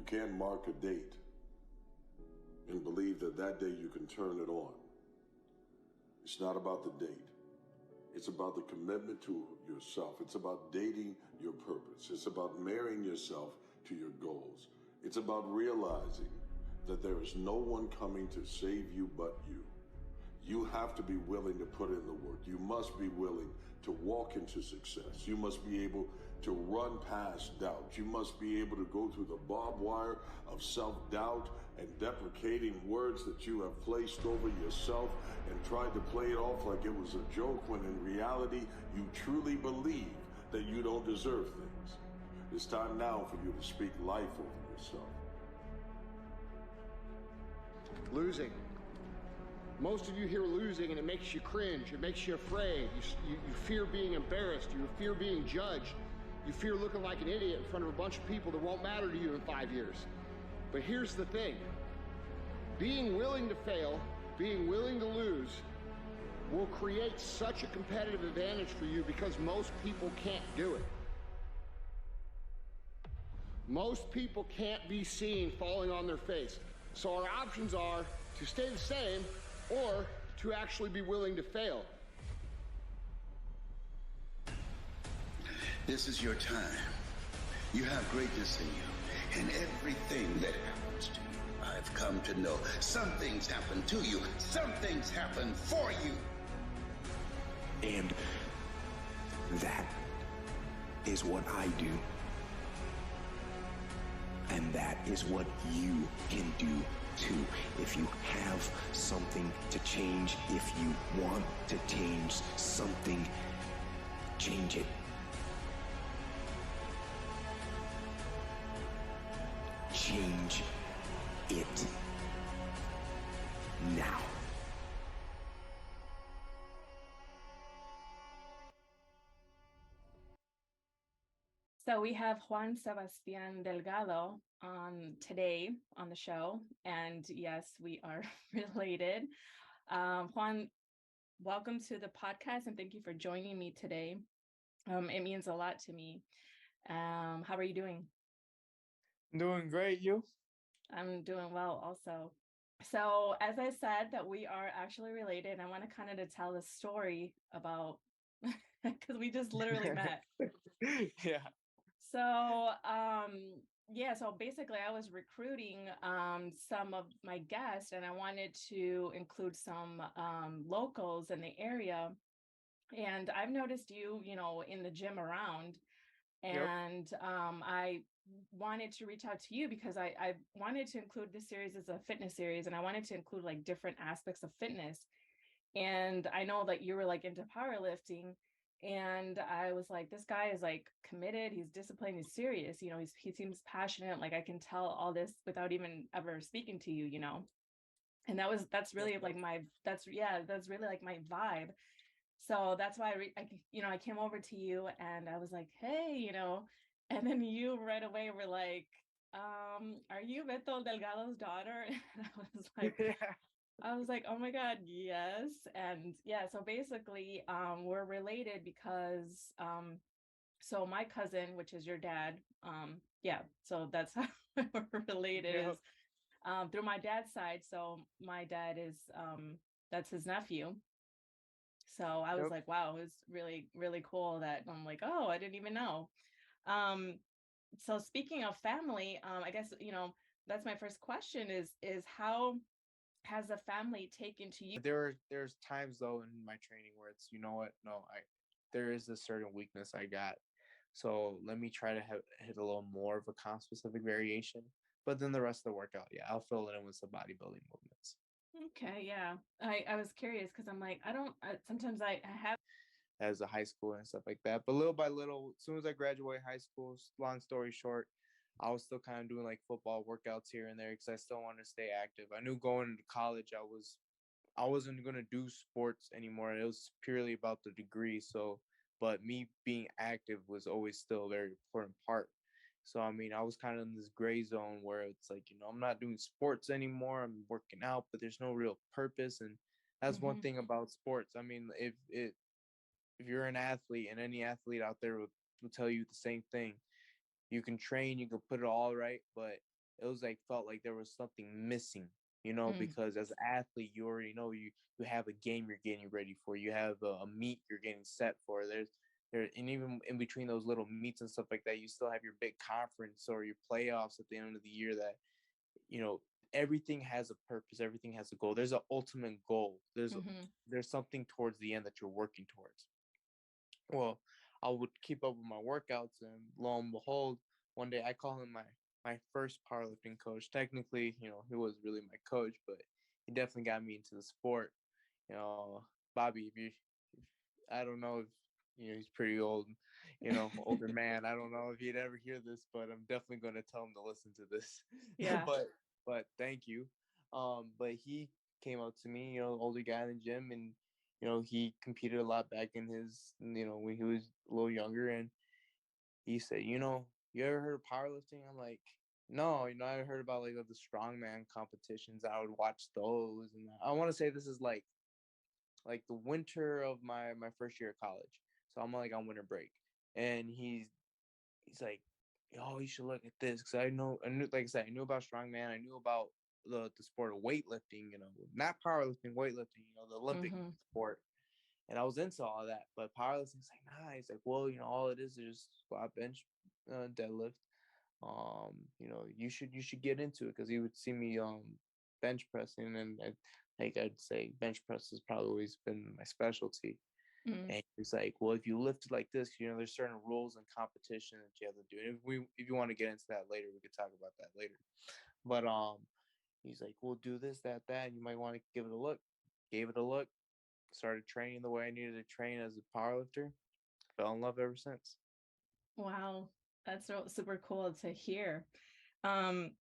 can't mark a date and believe that that day you can turn it on. It's not about the date. It's about the commitment to yourself. It's about dating your purpose. It's about marrying yourself to your goals. It's about realizing that there is no one coming to save you but you. You have to be willing to put in the work. You must be willing to walk into success. You must be able to run past doubt. You must be able to go through the barbed wire of self-doubt and deprecating words that you have placed over yourself and tried to play it off like it was a joke, when in reality you truly believe that you don't deserve things. It's time now for you to speak life over yourself. Losing. Most of you hear losing and it makes you cringe, it makes you afraid, you fear being embarrassed, you fear being judged, you fear looking like an idiot in front of a bunch of people that won't matter to you in 5 years. But here's the thing, being willing to fail, being willing to lose, will create such a competitive advantage for you because most people can't do it. Most people can't be seen falling on their face. So our options are to stay the same or to actually be willing to fail. This is your time. You have greatness in you, and everything that happens to you, I've come to know. Some things happen to you, some things happen for you. And that is what I do. And that is what you can do too. If you have something to change, if you want to change something, change it. Change it now. So we have Juan Sebastian Delgado today on the show, and yes, we are related. Juan, welcome to the podcast, and thank you for joining me today. It means a lot to me. How are you doing? I'm doing great. You? I'm doing well also. So as I said, that we are actually related, I want to kind of to tell the story about, because we just literally met. Yeah. So, so basically I was recruiting some of my guests, and I wanted to include some locals in the area. And I've noticed you, in the gym around, and I wanted to reach out to you because I wanted to include this series as a fitness series, and I wanted to include like different aspects of fitness. And I know that you were like into powerlifting. And I was like, this guy is like committed. He's disciplined. He's serious. He seems passionate. Like I can tell all this without even ever speaking to you, and that's really like that's really like my vibe. So that's why I came over to you and I was like, hey, and then you right away were like, are you Beto Delgado's daughter? And I was like, oh my God, yes. And yeah, so basically, we're related because, so my cousin, which is your dad, so that's how we're related is through my dad's side. So my dad is, that's his nephew. So I was like, wow, it was really, really cool that I'm like, oh, I didn't even know. So speaking of family, I guess, that's my first question is how has the family taken to you? There's times though in my training where it's, there is a certain weakness I got. So let me try to hit a little more of a comp specific variation. But then the rest of the workout, I'll fill it in with some bodybuilding movements. Okay, yeah. I was curious because I'm like, sometimes I have as a high school and stuff like that. But little by little, as soon as I graduated high school, long story short, I was still kind of doing like football workouts here and there because I still wanted to stay active. I knew going into college, I wasn't going to do sports anymore. It was purely about the degree. So, but me being active was always still a very important part. So, I mean, I was kind of in this gray zone where it's like, I'm not doing sports anymore. I'm working out, but there's no real purpose. And that's one thing about sports. I mean, if you're an athlete, and any athlete out there will tell you the same thing, you can train, you can put it all right, but it was like felt like there was something missing, Mm. because as an athlete, you already know you have a game you're getting ready for, you have a meet you're getting set for. And even in between those little meets and stuff like that, you still have your big conference or your playoffs at the end of the year that, you know, everything has a purpose, everything has a goal. There's an ultimate goal. Mm-hmm. There's something towards the end that you're working towards. Well, I would keep up with my workouts, and lo and behold, one day I call him my first powerlifting coach. Technically, he was really my coach, but he definitely got me into the sport. Bobby, if I don't know if he's pretty old, older man. I don't know if he'd ever hear this, but I'm definitely going to tell him to listen to this. Yeah. but thank you. But he came up to me, older guy in the gym, and he competed a lot back in his, when he was a little younger, and he said, you ever heard of powerlifting? I'm like, no, I heard about like the strongman competitions. I would watch those, and I want to say this is like the winter of my first year of college. So I'm like on winter break, and he's like, "Oh, you should look at this," because I knew, like I said, I knew about strongman. I knew about the sport of weightlifting, not powerlifting, weightlifting, the Olympic Mm-hmm. sport. And I was into all that, but powerlifting's like, nah. He's like, well, all it is just squat, bench, deadlift. You should get into it, because he would see me bench pressing, and I'd say bench press has probably always been my specialty. Mm. And he's like, well, if you lift like this, there's certain rules and competition that you have to do. And if you want to get into that later, we could talk about that later. But he's like, we'll do this, that, and you might want to give it a look. Gave it a look. Started training the way I needed to train as a powerlifter. Fell in love ever since. Wow, that's super cool to hear. Um,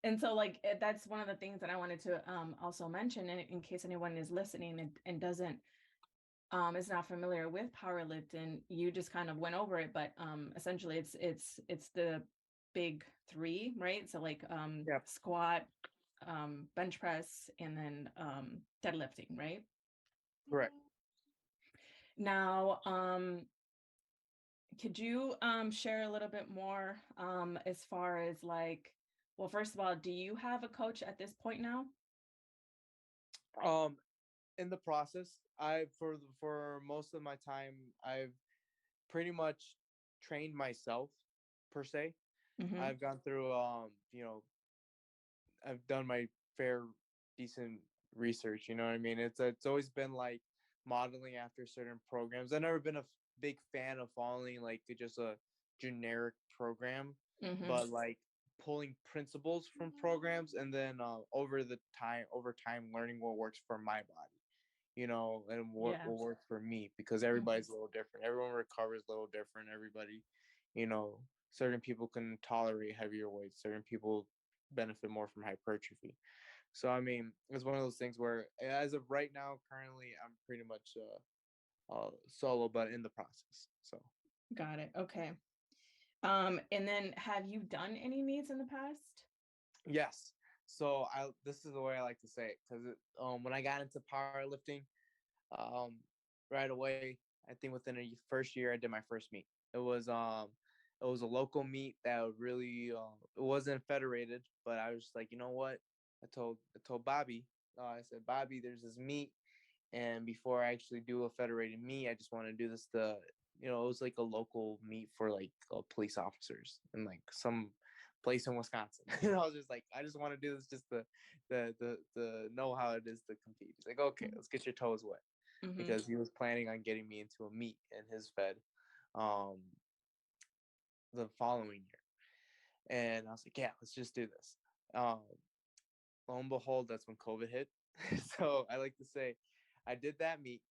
and so like that's one of the things that I wanted to also mention, in case anyone is listening and doesn't is not familiar with powerlifting. You just kind of went over it, but essentially it's the big three, right? So like Yeah, squat, bench press, and then deadlifting, right? correct. Now, could you share a little bit more as far as like, well, first of all, do you have a coach at this point now? Um, in the process, for most of my time, I've pretty much trained myself per se. Mm-hmm. I've gone through I've done my fair decent research, you know what I mean? It's always been like modeling after certain programs. I've never been a big fan of following like just a generic program, Mm-hmm. but like pulling principles from programs, and then over time learning what works for my body, and what Yeah. will work for me, because Mm-hmm. everybody's a little different. Everyone recovers a little different. Everybody, you know, certain people can tolerate heavier weights. Certain people benefit more from hypertrophy. So I mean, it's one of those things where, as of right now, currently, I'm pretty much solo, but in the process. So Got it. Okay. And then have you done any meets in the past? yes. So I this is the way I like to say it, because when I got into powerlifting, um, right away, I think within a first year, I did my first meet. It was a local meet that really it wasn't federated, but I was just like, you know what? I told Bobby, I said, Bobby, there's this meet, and before I actually do a federated meet, I just want to do this. It was like a local meet for like police officers in like some place in Wisconsin. And I was just like, I just want to do this just to know how it is to compete. He's like, okay, let's get your toes wet, Mm-hmm. because he was planning on getting me into a meet in his fed um the following year. And I was like, yeah, let's just do this. Um Lo and behold, that's when COVID hit. So I like to say I did that meet.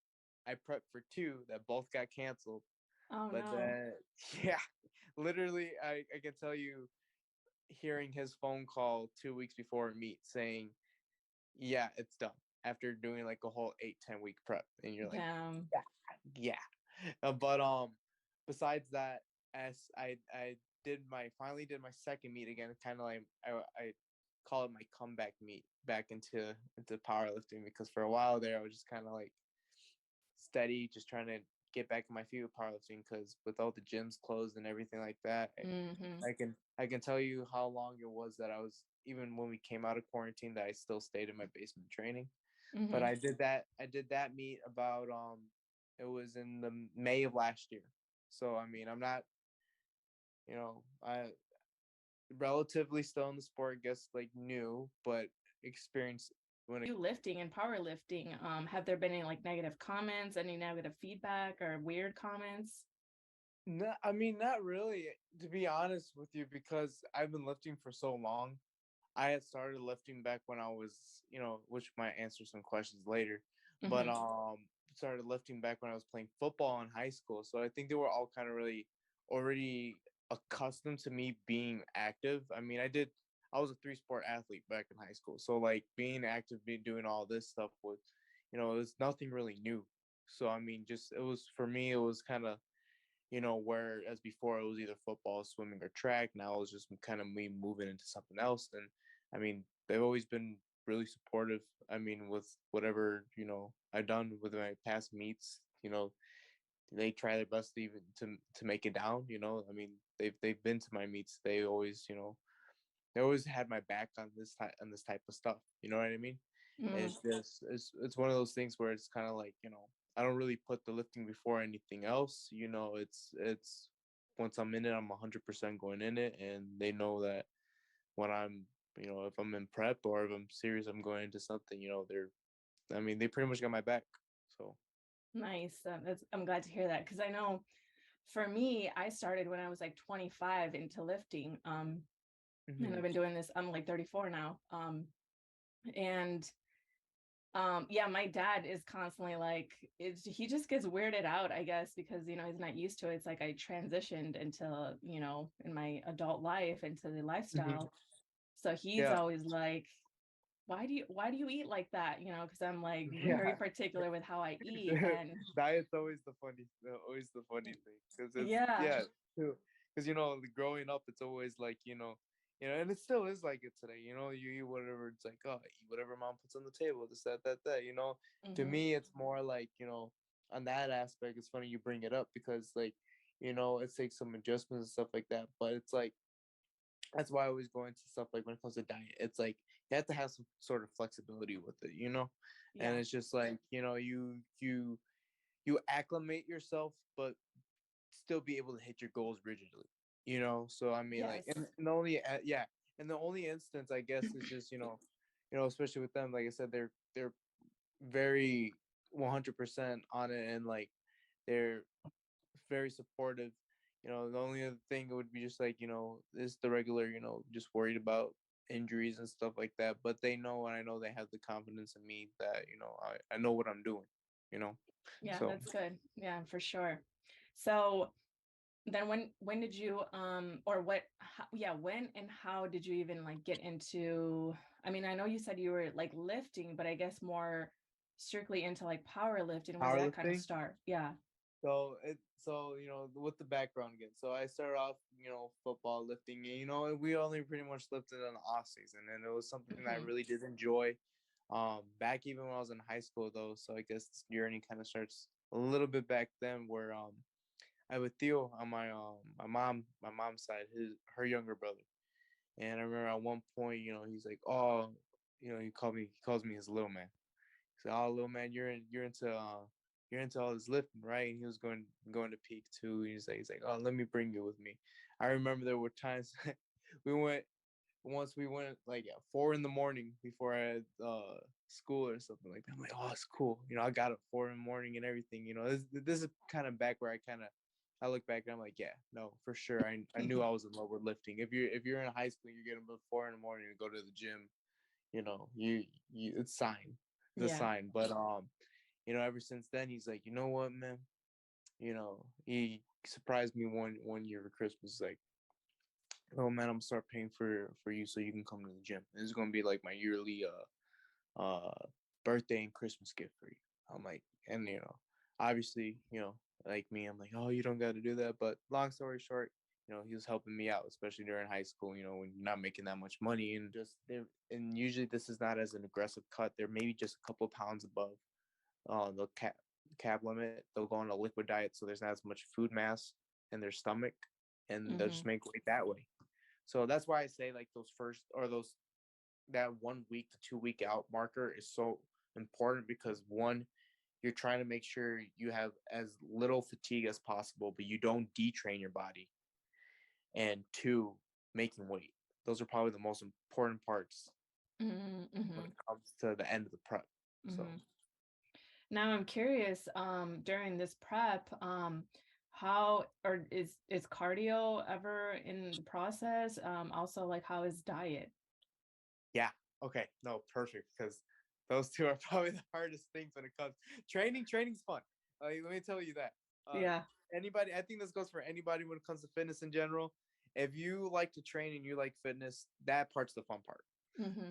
I prepped for two that both got canceled. Oh But no. then yeah, literally I can tell you, hearing his phone call 2 weeks before a meet saying, yeah, it's done, after doing like a whole 8-10 week prep, and you're like, Damn. yeah. But besides that, as I finally did my second meet again, kind of like I call it my comeback meet back into powerlifting, because for a while there I was just kind of like steady, just trying to get back on my feet with powerlifting, because with all the gyms closed and everything like that, Mm-hmm. I can tell you how long it was that I was, even when we came out of quarantine, that I still stayed in my basement training. But Mm-hmm. I did that meet about it was in the May of last year. So I mean, I'm not, I relatively still in the sport, I guess, like new, but experience when it. You lifting and powerlifting, have there been any like negative comments, any negative feedback or weird comments? No, I mean, not really, to be honest with you, because I've been lifting for so long. I had started lifting back when I was, which might answer some questions later, but Mm-hmm. started lifting back when I was playing football in high school. So I think they were all kind of really already accustomed to me being active. I mean, I was a three-sport athlete back in high school. So like being active, being doing all this stuff was, it was nothing really new. So I mean, just it was for me, it was kind of, whereas before it was either football, swimming, or track. Now it was just kind of me moving into something else. And I mean, they've always been really supportive. I mean, with whatever, I've done with my past meets, they try their best to even to make it down. I mean, they've been to my meets. They always had my back on this type of stuff. You know what I mean? Mm. It's just it's one of those things where it's kind of like, I don't really put the lifting before anything else. It's once I'm in it, I'm 100% going in it, and they know that when I'm, if I'm in prep or if I'm serious, I'm going into something. I mean, they pretty much got my back. So. Nice. I'm glad to hear that, because I know for me, I started when I was like 25 into lifting. And Mm-hmm. I've been doing this, I'm like 34 now. And yeah, my dad is constantly like, he just gets weirded out, I guess, because he's not used to it. It's like I transitioned into, in my adult life into the Mm-hmm. lifestyle. So he's Yeah. always like, why do you eat like that? Because I'm like very Yeah. particular with how I eat. And Diet's always the funny thing, because it's, yeah. yeah, because growing up, it's always like, and it still is like it today. You eat whatever. It's like, oh, eat whatever mom puts on the table. This, that. To Hmm. me, it's more like, on that aspect, it's funny you bring it up, because like, it takes some adjustments and stuff like that. But it's like, that's why I always go into stuff like when it comes to diet. It's like you have to have some sort of flexibility with it. And Yeah. it's just like, you acclimate yourself, but still be able to hit your goals rigidly. So I mean, like, Yes. and the only yeah, and the only instance, I guess, is just, especially with them, like I said, they're very 100% on it, and like they're very supportive. The only other thing would be just like, is the regular, just worried about injuries and stuff like that. But they know, and I know they have the confidence in me that, I know what I'm doing, you know. Yeah, So that's good. Yeah, for sure. So then when did you or what yeah, when and how did you even like get into, I mean, I know you said you were like lifting, but I guess more strictly into like powerlifting. Was that kind of powerlifting. start? Yeah. So with the background again. So I started off, football lifting, and we only pretty much lifted in the off season, and it was something that I Hmm. really did enjoy. Back even when I was in high school though, so I guess this journey kind of starts a little bit back then, where I have a Theo on my mom's side, her younger brother. And I remember at one point, he's like, oh, he calls me his little man. He's like, oh, little man, you're into all this lifting, right? And he was going to peak too. And he's like, oh, let me bring you with me. I remember there were times we went we went like at 4 in the morning before I had school or something like that. I'm like, oh, it's cool. I got up 4 in the morning and everything. This is kind of back where I look back and I'm like, yeah, no, for sure. I knew I was in love with lifting. If you're in high school, you're getting up at 4 in the morning to go to the gym. You it's sign. It's a Yeah. sign. But ever since then, he's like, you know what, man. He surprised me one year for Christmas. Like, oh man, I'm gonna start paying for you so you can come to the gym. This is gonna be like my yearly birthday and Christmas gift for you. I'm like, and obviously, like me, I'm like, oh, you don't got to do that. But long story short, he was helping me out, especially during high school. When you're not making that much money, and just there, and usually this is not as an aggressive cut. They're maybe just a couple pounds above the carb limit, they'll go on a liquid diet, so there's not as much food mass in their stomach, and they'll just make weight that way. So that's why I say like that 1 week to 2 week out marker is so important, because one, you're trying to make sure you have as little fatigue as possible, but you don't detrain your body. And two, making weight. Those are probably the most important parts when it comes to the end of the prep. So now I'm curious, during this prep, how, or is cardio ever in the process? Also, like, how is diet? Yeah. Okay. No, perfect. Because those two are probably the hardest things when it comes. Training's fun. Let me tell you that. Yeah. Anybody, I think this goes for anybody when it comes to fitness in general. If you like to train and you like fitness, that part's the fun part.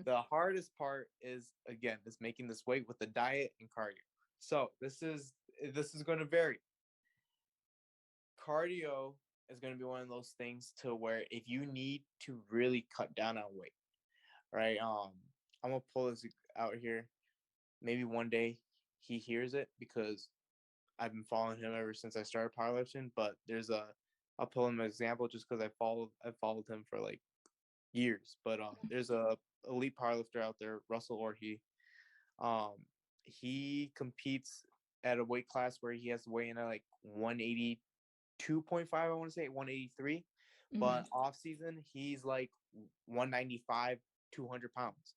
The hardest part is, again, is making this weight with the diet and cardio. So this is going to vary. Cardio is going to be one of those things to where if you need to really cut down on weight, right? I'm gonna pull this out here. Maybe one day he hears it, because I've been following him ever since I started powerlifting. But I'll pull him an example just because I followed him for like years. But there's a elite powerlifter out there, Russell Orhe. He competes at a weight class where he has to weigh in at like 182.5, I want to say 183. But off season, he's like 195, 200 pounds.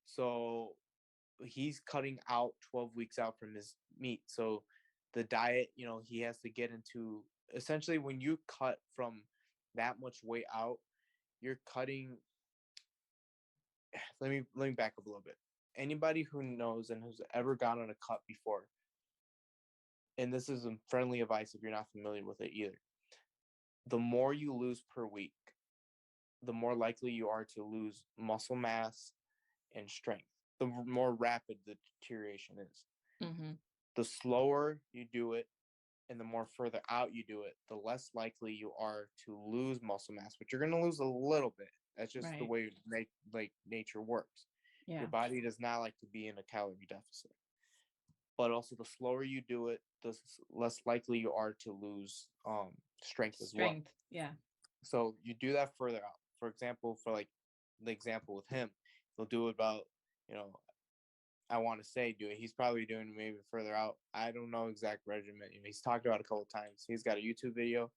So he's cutting out 12 weeks out from his meet. So the diet, he has to get into, essentially when you cut from that much weight out, you're cutting. Let me back up a little bit. Anybody who knows and who's ever gone on a cut before, and this is some friendly advice if you're not familiar with it either, the more you lose per week, the more likely you are to lose muscle mass and strength, the more rapid the deterioration is. The slower you do it and the more further out you do it, the less likely you are to lose muscle mass, but you're going to lose a little bit. That's just the way nature works. Yeah. Your body does not like to be in a calorie deficit. But also the slower you do it, the less likely you are to lose strength as well. Yeah. So you do that further out. For example, for like the example with him, he'll do it about, I want to say do it. He's probably doing maybe further out. I don't know exact regimen. He's talked about it a couple of times. He's got a YouTube video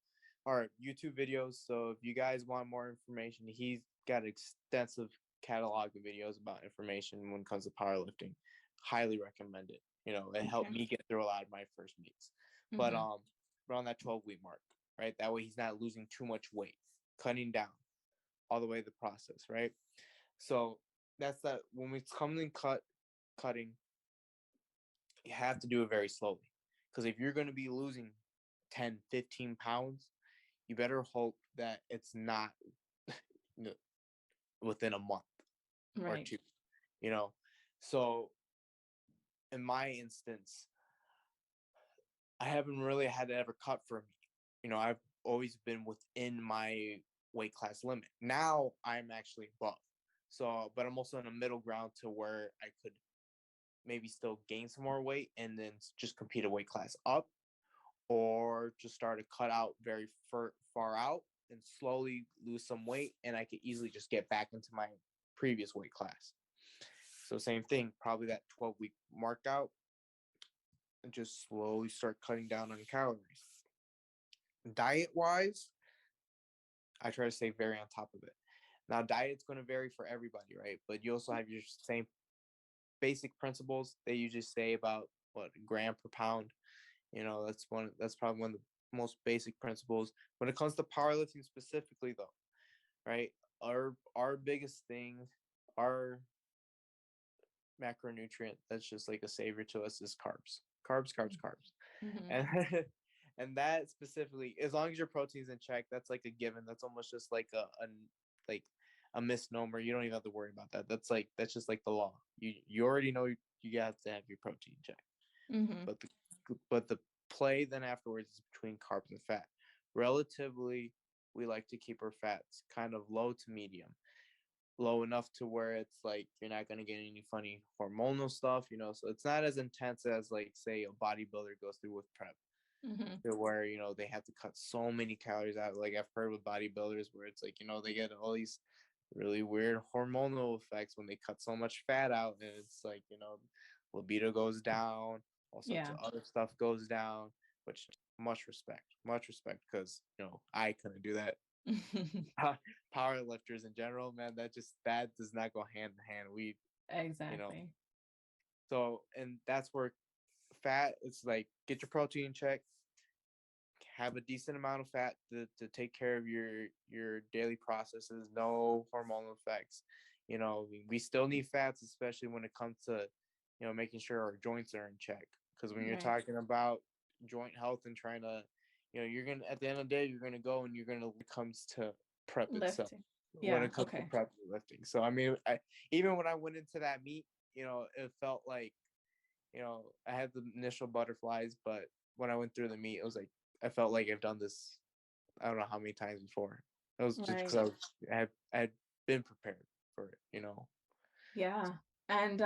or YouTube videos. So if you guys want more information, he's got an extensive catalog of videos about information when it comes to powerlifting. Highly recommend it. It helped me get through a lot of my first meets. But around that 12-week mark, right? That way he's not losing too much weight, cutting down all the way the process, right? So that's that. When it's coming cutting, you have to do it very slowly, because if you're going to be losing 10, 15 pounds, you better hope that it's not within a month or two, So in my instance, I haven't really had to ever cut for me. I've always been within my weight class limit. Now I'm actually above. So, but I'm also in a middle ground to where I could maybe still gain some more weight and then just compete a weight class up, or just start to cut out very far out and slowly lose some weight, and I could easily just get back into my previous weight class. So same thing, probably that 12-week mark out, and just slowly start cutting down on calories. Diet-wise, I try to stay very on top of it. Now, diet's going to vary for everybody, right? But you also have your same basic principles. They usually say about a gram per pound. That's probably one of the most basic principles. When it comes to powerlifting specifically, though, right? Our biggest thing, our macronutrient that's just like a savior to us is carbs. And that specifically, as long as your protein's in check, that's like a given. That's almost just like a misnomer. You don't even have to worry about that. That's just like the law. You already know you have to have your protein in check. But the play then afterwards is between carbs and fat. Relatively, we like to keep our fats kind of low to medium. low enough to where it's like you're not going to get any funny hormonal stuff, you know. So it's not as intense as like say a bodybuilder goes through with prep, Mm-hmm. to where, you know, they have to cut so many calories out. Like I've heard with bodybuilders where it's like, you know, they get all these really weird hormonal effects when they cut so much fat out, and it's like, you know, libido goes down, all sorts Yeah. of other stuff goes down, which much respect, because, you know, I couldn't do that. Power lifters in general, man, that does not go hand in hand. You know, Exactly. so, and that's where fat, it's like, get your protein check, have a decent amount of fat to take care of your daily processes, no hormonal effects. You know, we still need fats, especially when it comes to, you know, making sure our joints are in check. Because when you're Right. talking about joint health and trying to, you know, you're gonna, at the end of the day, you're gonna go and you're gonna, when it comes to prep itself, Lifting. when Yeah. it comes to Okay. prep lifting. So I mean, even when I went into that meet, you know, it felt like, you know, I had the initial butterflies, but when I went through the meet, it was like I felt like I've done this, I don't know how many times before. It was just because Right. I had been prepared for it, you know. Yeah. And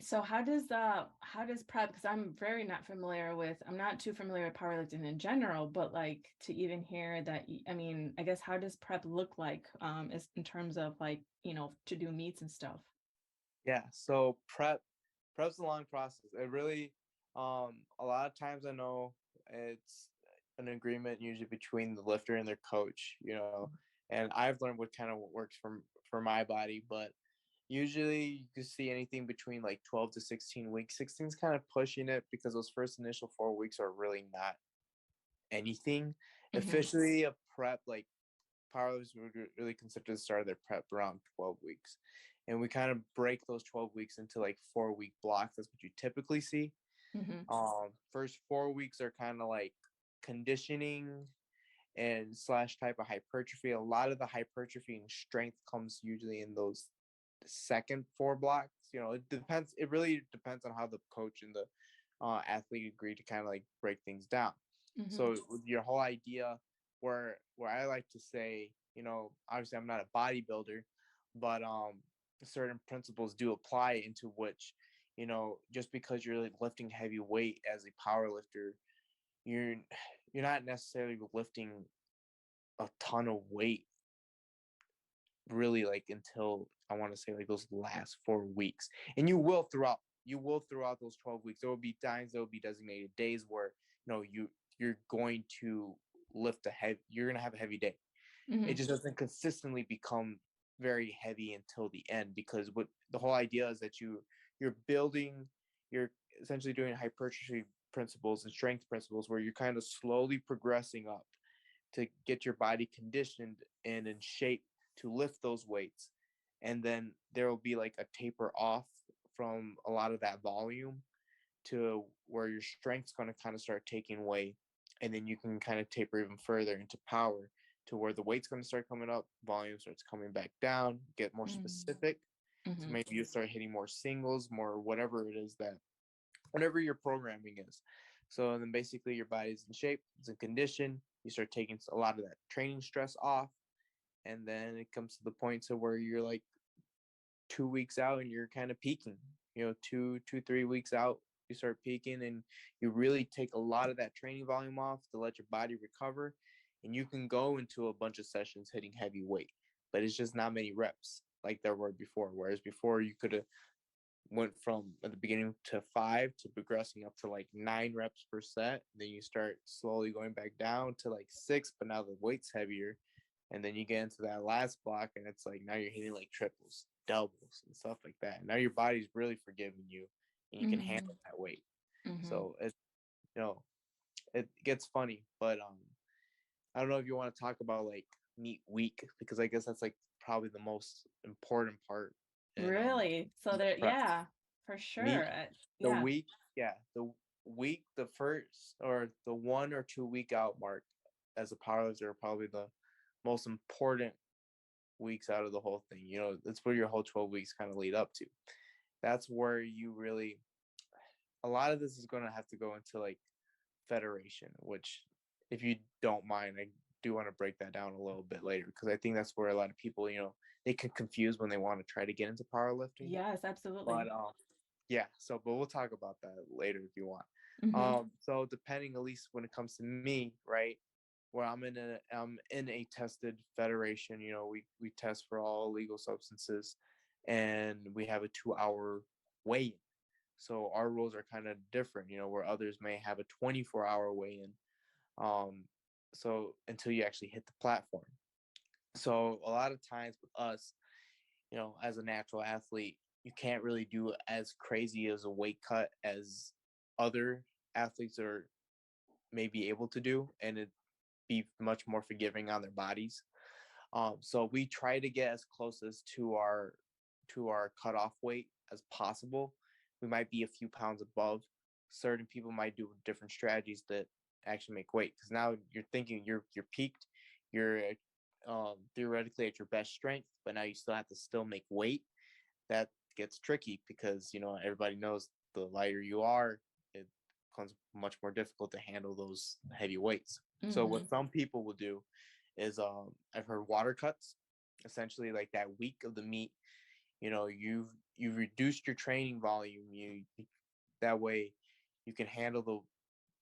so how does prep, because I'm very not familiar with, I'm not too familiar with powerlifting in general, but like to even hear that, I mean, I guess how does prep look like is in terms of like, you know, to do meets and stuff? Yeah, so prep's a long process. It really, a lot of times I know it's an agreement usually between the lifter and their coach, you know. And I've learned what kind of works for my body, but usually you can see anything between like 12 to 16 weeks. 16 is kind of pushing it because those first initial 4 weeks are really not anything. Mm-hmm. Officially, a prep, like powerlifters would really consider the start of their prep around 12 weeks. And we kind of break those 12 weeks into like 4 week blocks. That's what you typically see. Mm-hmm. First 4 weeks are kind of like conditioning and slash type of hypertrophy. A lot of the hypertrophy and strength comes usually in those second four blocks. You know, it depends. It really depends on how the coach and the athlete agree to kind of like break things down. Mm-hmm. So your whole idea, where I like to say, you know, obviously I'm not a bodybuilder, but certain principles do apply into which, you know, just because you're like lifting heavy weight as a power lifter, you're you're not necessarily lifting a ton of weight really like until I want to say like those last 4 weeks. And you will throughout those 12 weeks. There will be times, there will be designated days where, you know, you're going to lift a heavy, you're gonna have a heavy day. Mm-hmm. It just doesn't consistently become very heavy until the end, because what the whole idea is that you're building, you're essentially doing hypertrophy principles and strength principles where you're kind of slowly progressing up to get your body conditioned and in shape to lift those weights. And then there will be like a taper off from a lot of that volume to where your strength's going to kind of start taking away. And then you can kind of taper even further into power to where the weight's going to start coming up, volume starts coming back down, get more specific. So Mm-hmm. maybe you start hitting more singles, more whatever it is that, whatever your programming is. So then basically your body's in shape, it's in condition. You start taking a lot of that training stress off. And then it comes to the point to where you're like 2 weeks out and you're kind of peaking, you know, 3 weeks out, you start peaking and you really take a lot of that training volume off to let your body recover. And you can go into a bunch of sessions hitting heavy weight, but it's just not many reps like there were before. Whereas before you could have went from at the beginning to 5 to progressing up to like 9 reps per set. Then you start slowly going back down to like 6, but now the weight's heavier. And then you get into that last block and it's like now you're hitting like triples, doubles, and stuff like that. Now your body's really forgiving you and you can Mm-hmm. handle that weight. Mm-hmm. So it, you know, it gets funny. But I don't know if you want to talk about like meet week, because I guess that's like probably the most important part in Really? So there, prep. yeah, for sure. Meet the Yeah. week, yeah, the first or the 1 or 2 week out mark as a powerlifter are probably the most important weeks out of the whole thing. You know, that's where your whole 12 weeks kind of lead up to. That's where you really, a lot of this is going to have to go into like federation, which if you don't mind, I do want to break that down a little bit later, because I think that's where a lot of people, they can confuse when they want to try to get into powerlifting. Yes, absolutely. But yeah, so but we'll talk about that later if you want. Mm-hmm. So depending, at least when it comes to me, right, where I'm in a tested federation, we test for all illegal substances, and we have a 2-hour weigh-in. So our rules are kind of different, where others may have a 24-hour weigh-in. So until you actually hit the platform. So a lot of times with us, as a natural athlete, you can't really do as crazy as a weight cut as other athletes are maybe able to do, and it be much more forgiving on their bodies. So we try to get as close as to our cutoff weight as possible. We might be a few pounds above. Certain people might do different strategies that actually make weight, because now you're thinking you're peaked, you're theoretically at your best strength, but now you still make weight. That gets tricky because everybody knows the lighter you are, it becomes much more difficult to handle those heavy weights. So Mm-hmm. what some people will do is I've heard water cuts. Essentially, like that week of the meet, you've reduced your training volume. That way you can handle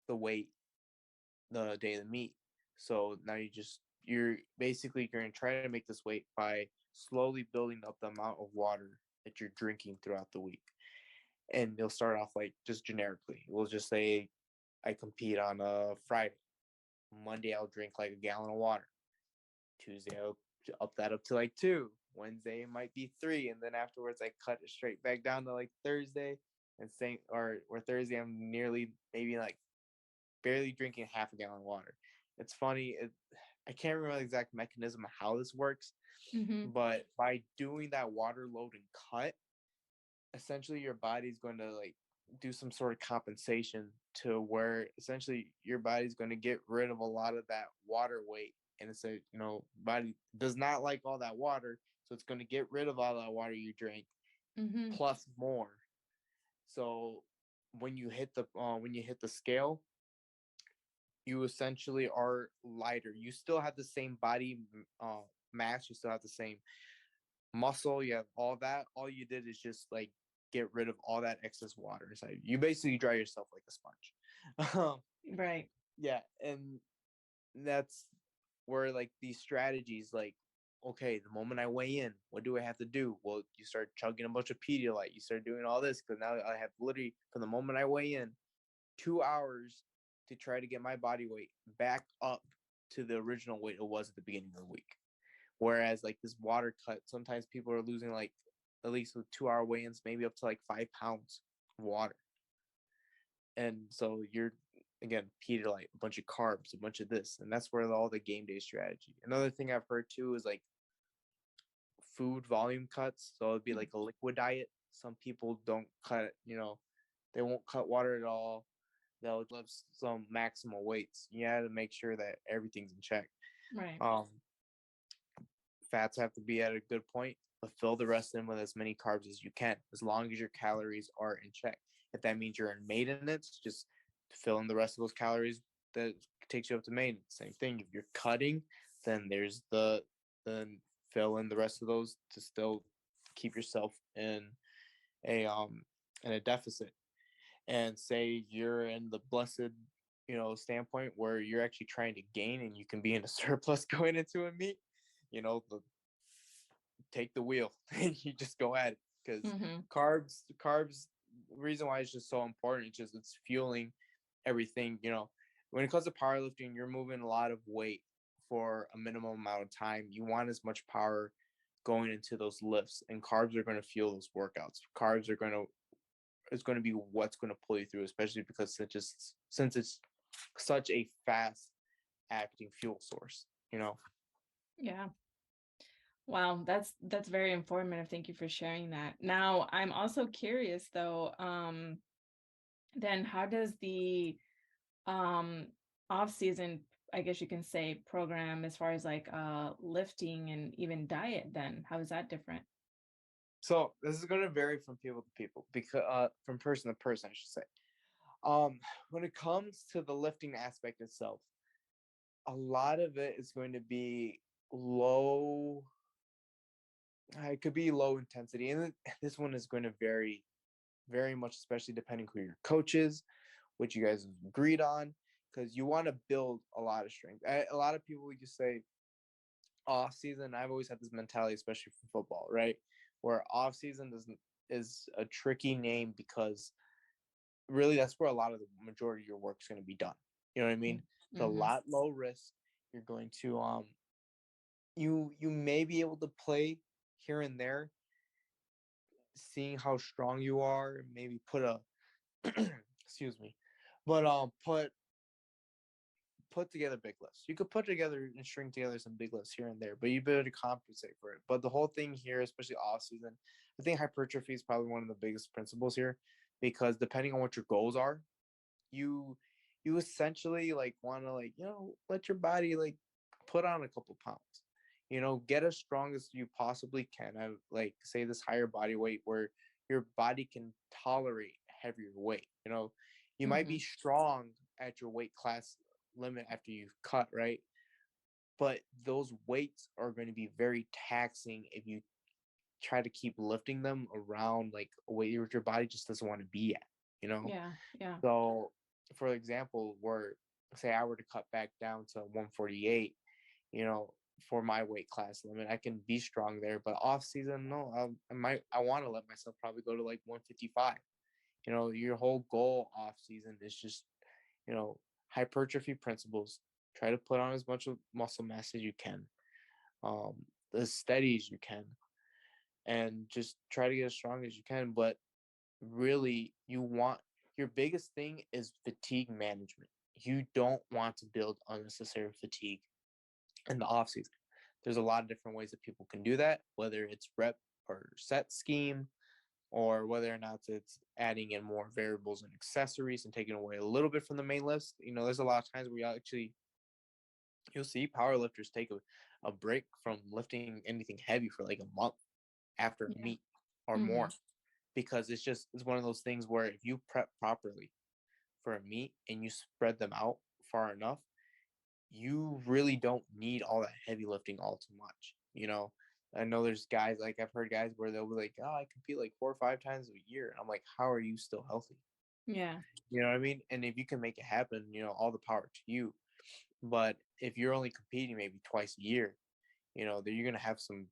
the weight the day of the meet. So now you're basically going to try to make this weight by slowly building up the amount of water that you're drinking throughout the week. And you'll start off like just generically. We'll just say I compete on a Friday. Monday I'll drink like a gallon of water. Tuesday I'll up that up to like 2. Wednesday it might be 3, and then afterwards I cut it straight back down to like Thursday, and saying or Thursday I'm nearly maybe like barely drinking half a gallon of water. It's funny. I can't remember the exact mechanism of how this works, Mm-hmm. but by doing that water load and cut, essentially your body's going to like do some sort of compensation to where essentially your body's going to get rid of a lot of that water weight. And it's body does not like all that water, so it's going to get rid of all that water you drink Mm-hmm. plus more. So when you hit the scale, you essentially are lighter. You still have the same body mass. You still have the same muscle. You have all that. All you did is just like get rid of all that excess water. So you basically dry yourself like a sponge. Right. Yeah, and that's where like these strategies, like, okay, the moment I weigh in, what do I have to do? Well, you start chugging a bunch of Pedialyte. You start doing all this because now I have literally from the moment I weigh in, 2 hours to try to get my body weight back up to the original weight it was at the beginning of the week. Whereas like this water cut, sometimes people are losing like at least with 2 hour weigh-ins, maybe up to like 5 pounds of water. And so you're again Pedialyte, a bunch of carbs, a bunch of this, and that's where all the game day strategy. Another thing I've heard too is like food volume cuts. So it'd be like a liquid diet. Some people don't cut, they won't cut water at all. They'll lift some maximal weights. You have to make sure that everything's in check. Right. Um, Fats have to be at a good point, but fill the rest in with as many carbs as you can, as long as your calories are in check. If that means you're in maintenance, just fill in the rest of those calories that takes you up to maintenance. Same thing. If you're cutting, then then fill in the rest of those to still keep yourself in a deficit. And say you're in the blessed standpoint where you're actually trying to gain and you can be in a surplus going into a meet, take the wheel and you just go at it, because Mm-hmm. carbs, the reason why it's just so important, it's fueling everything. When it comes to powerlifting, you're moving a lot of weight for a minimum amount of time. You want as much power going into those lifts, and carbs are going to fuel those workouts. Carbs are going to is going to be what's going to pull you through, especially because since it's such a fast acting fuel source. Yeah. Wow, that's very informative. Thank you for sharing that. Now, I'm also curious though, then how does the um off season, I guess you can say, program as far as like lifting and even diet then? How is that different? So this is going to vary from people to people, because from person to person, I should say. When it comes to the lifting aspect itself, a lot of it is going to be low. It could be low intensity, and this one is going to vary very much, especially depending who your coach is, what you guys have agreed on, because you want to build a lot of strength. A lot of people just say off season. I've always had this mentality, especially for football, right? Where off season is a tricky name because really that's where a lot of the majority of your work is going to be done. You know what I mean? It's a lot low risk. You're going to you may be able to play here and there, seeing how strong you are, maybe put a excuse me, but put together big lifts. You could put together and string together some big lifts here and there, but you better compensate for it. But the whole thing here, especially off season, I think hypertrophy is probably one of the biggest principles here, because depending on what your goals are, you you essentially like want to like, let your body like put on a couple pounds, get as strong as you possibly can. I like say this higher body weight where your body can tolerate heavier weight. You might be strong at your weight class limit after you've cut, right? But those weights are going to be very taxing if you try to keep lifting them around like a weight your body just doesn't want to be at, you know? Yeah. Yeah. So, for example, where say I were to cut back down to 148, you know, for my weight class limit, I can be strong there. But off season, no, I want to let myself probably go to like 155. Your whole goal off season is just, hypertrophy principles. Try to put on as much of muscle mass as you can, um, as steady as you can, and just try to get as strong as you can. But really, your biggest thing is fatigue management. You don't want to build unnecessary fatigue in the off season. There's a lot of different ways that people can do that, whether it's rep or set scheme, or whether or not it's adding in more variables and accessories and taking away a little bit from the main list. There's a lot of times where you'll see powerlifters take a break from lifting anything heavy for like a month after a Yeah. meet or more, because it's one of those things where if you prep properly for a meet and you spread them out far enough, you really don't need all that heavy lifting all too much. I know there's guys, like I've heard guys where they'll be like, oh, I compete like 4 or 5 times a year. I'm like, how are you still healthy? Yeah. You know what I mean? And if you can make it happen, all the power to you. But if you're only competing maybe twice a year, then you're going to have some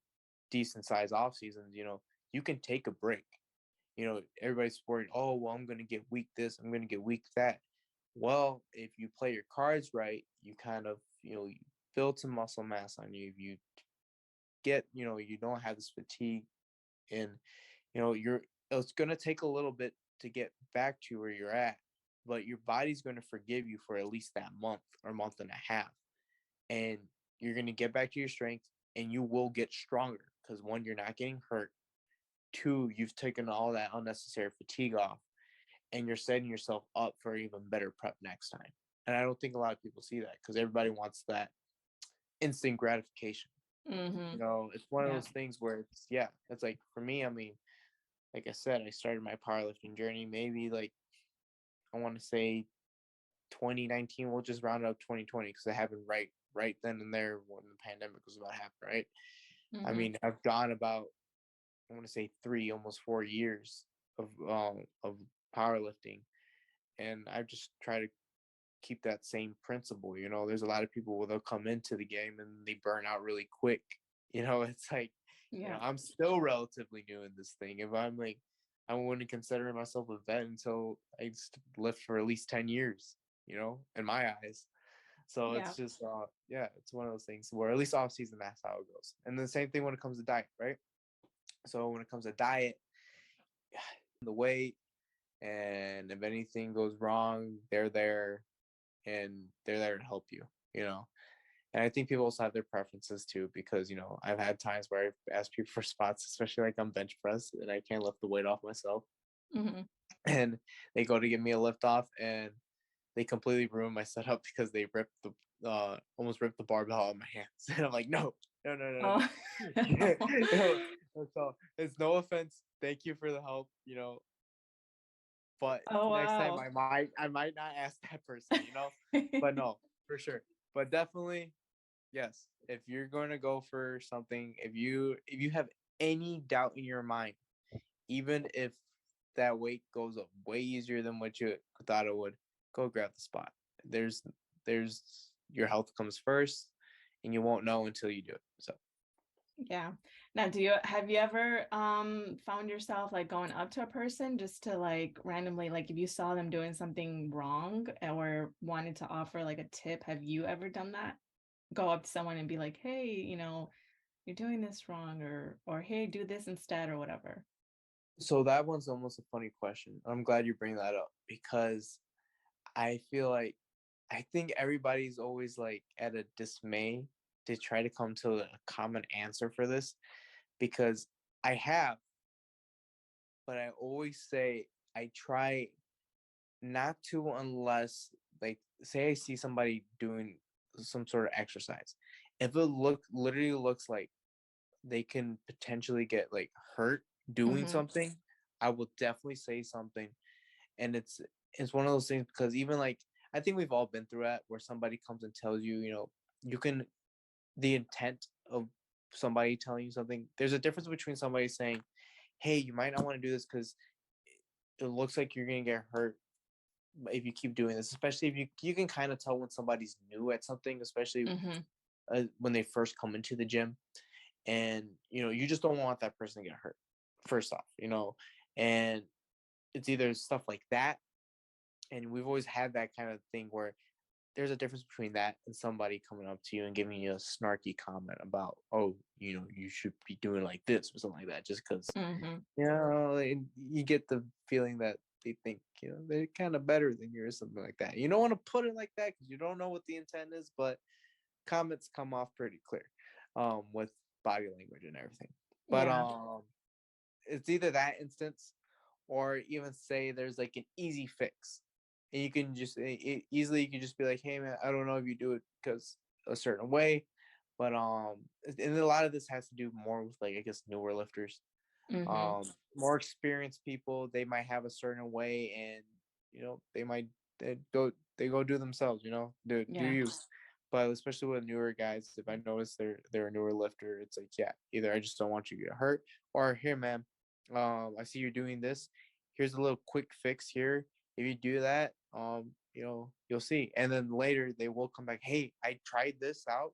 decent size off seasons. You can take a break. Everybody's worried, oh, well, I'm going to get weak this, I'm going to get weak that. Well, if you play your cards right, you kind of, you build some muscle mass on you. If you get, you don't have this fatigue, and, it's going to take a little bit to get back to where you're at, but your body's going to forgive you for at least that month or month and a half. And you're going to get back to your strength, and you will get stronger because, one, you're not getting hurt. Two, you've taken all that unnecessary fatigue off, and you're setting yourself up for even better prep next time. And I don't think a lot of people see that because everybody wants that instant gratification. It's one of those things where it's like for me, I mean, like I said, I started my powerlifting journey maybe like I want to say 2019. We'll just round up 2020 because it happened right then and there when the pandemic was about to happen, right? I mean, I've gone about, I want to say 3, almost 4 years of powerlifting, and I just try to keep that same principle. There's a lot of people where they'll come into the game and they burn out really quick. It's like, I'm still relatively new in this thing. If I'm like, I wouldn't consider myself a vet until I lift for at least 10 years, in my eyes. So it's just, it's one of those things where at least off season, that's how it goes. And the same thing when it comes to diet, right? So when it comes to diet, the weight, and if anything goes wrong, they're there, and they're there to help you. And I think people also have their preferences too, because, I've had times where I've asked people for spots, especially like on bench press, and I can't lift the weight off myself. And they go to give me a lift off, and they completely ruin my setup because they almost ripped the barbell out of my hands. And I'm like, no. So it's no offense. Thank you for the help, but next time I might not ask that person, but no, for sure. But definitely, yes. If you're going to go for something, if you have any doubt in your mind, even if that weight goes up way easier than what you thought it would, go grab the spot. There's there's your health comes first, and you won't know until you do it. So Yeah. Now, have you ever found yourself like going up to a person just to like randomly, like if you saw them doing something wrong or wanted to offer like a tip, have you ever done that? Go up to someone and be like, "Hey, you're doing this wrong," or "Hey, do this instead," or whatever. so that one's almost a funny question. I'm glad you bring that up because I feel like I think everybody's always like at a dismay to try to come to a common answer for this because I have, but I always say I try not to unless like say I see somebody doing some sort of exercise. If it literally looks like they can potentially get like hurt doing Mm-hmm. something, I will definitely say something. And it's one of those things because even like I think we've all been through that where somebody comes and tells you, you can the intent of somebody telling you something. There's a difference between somebody saying, "Hey, you might not want to do this because it looks like you're gonna get hurt if you keep doing this." Especially if you can kind of tell when somebody's new at something, especially Mm-hmm. when they first come into the gym, and you just don't want that person to get hurt. First off, and it's either stuff like that, and we've always had that kind of thing where there's a difference between that and somebody coming up to you and giving you a snarky comment about, oh, you should be doing like this or something like that, just because, Mm-hmm. you get the feeling that they think, they're kind of better than you or something like that. You don't want to put it like that because you don't know what the intent is, but comments come off pretty clear with body language and everything. But Yeah. it's either that instance or even say there's like an easy fix and you can just easily you can just be like, hey man, I don't know if you do it because a certain way, but and a lot of this has to do more with like I guess newer lifters, Mm-hmm. more experienced people. They might have a certain way and they might they go do themselves, do Yeah. you. But especially with newer guys, if I notice they're a newer lifter, it's like, yeah, either I just don't want you to get hurt, or here, man, I see you're doing this. Here's a little quick fix here. If you do that, you'll see. And then later they will come back. Hey, I tried this out,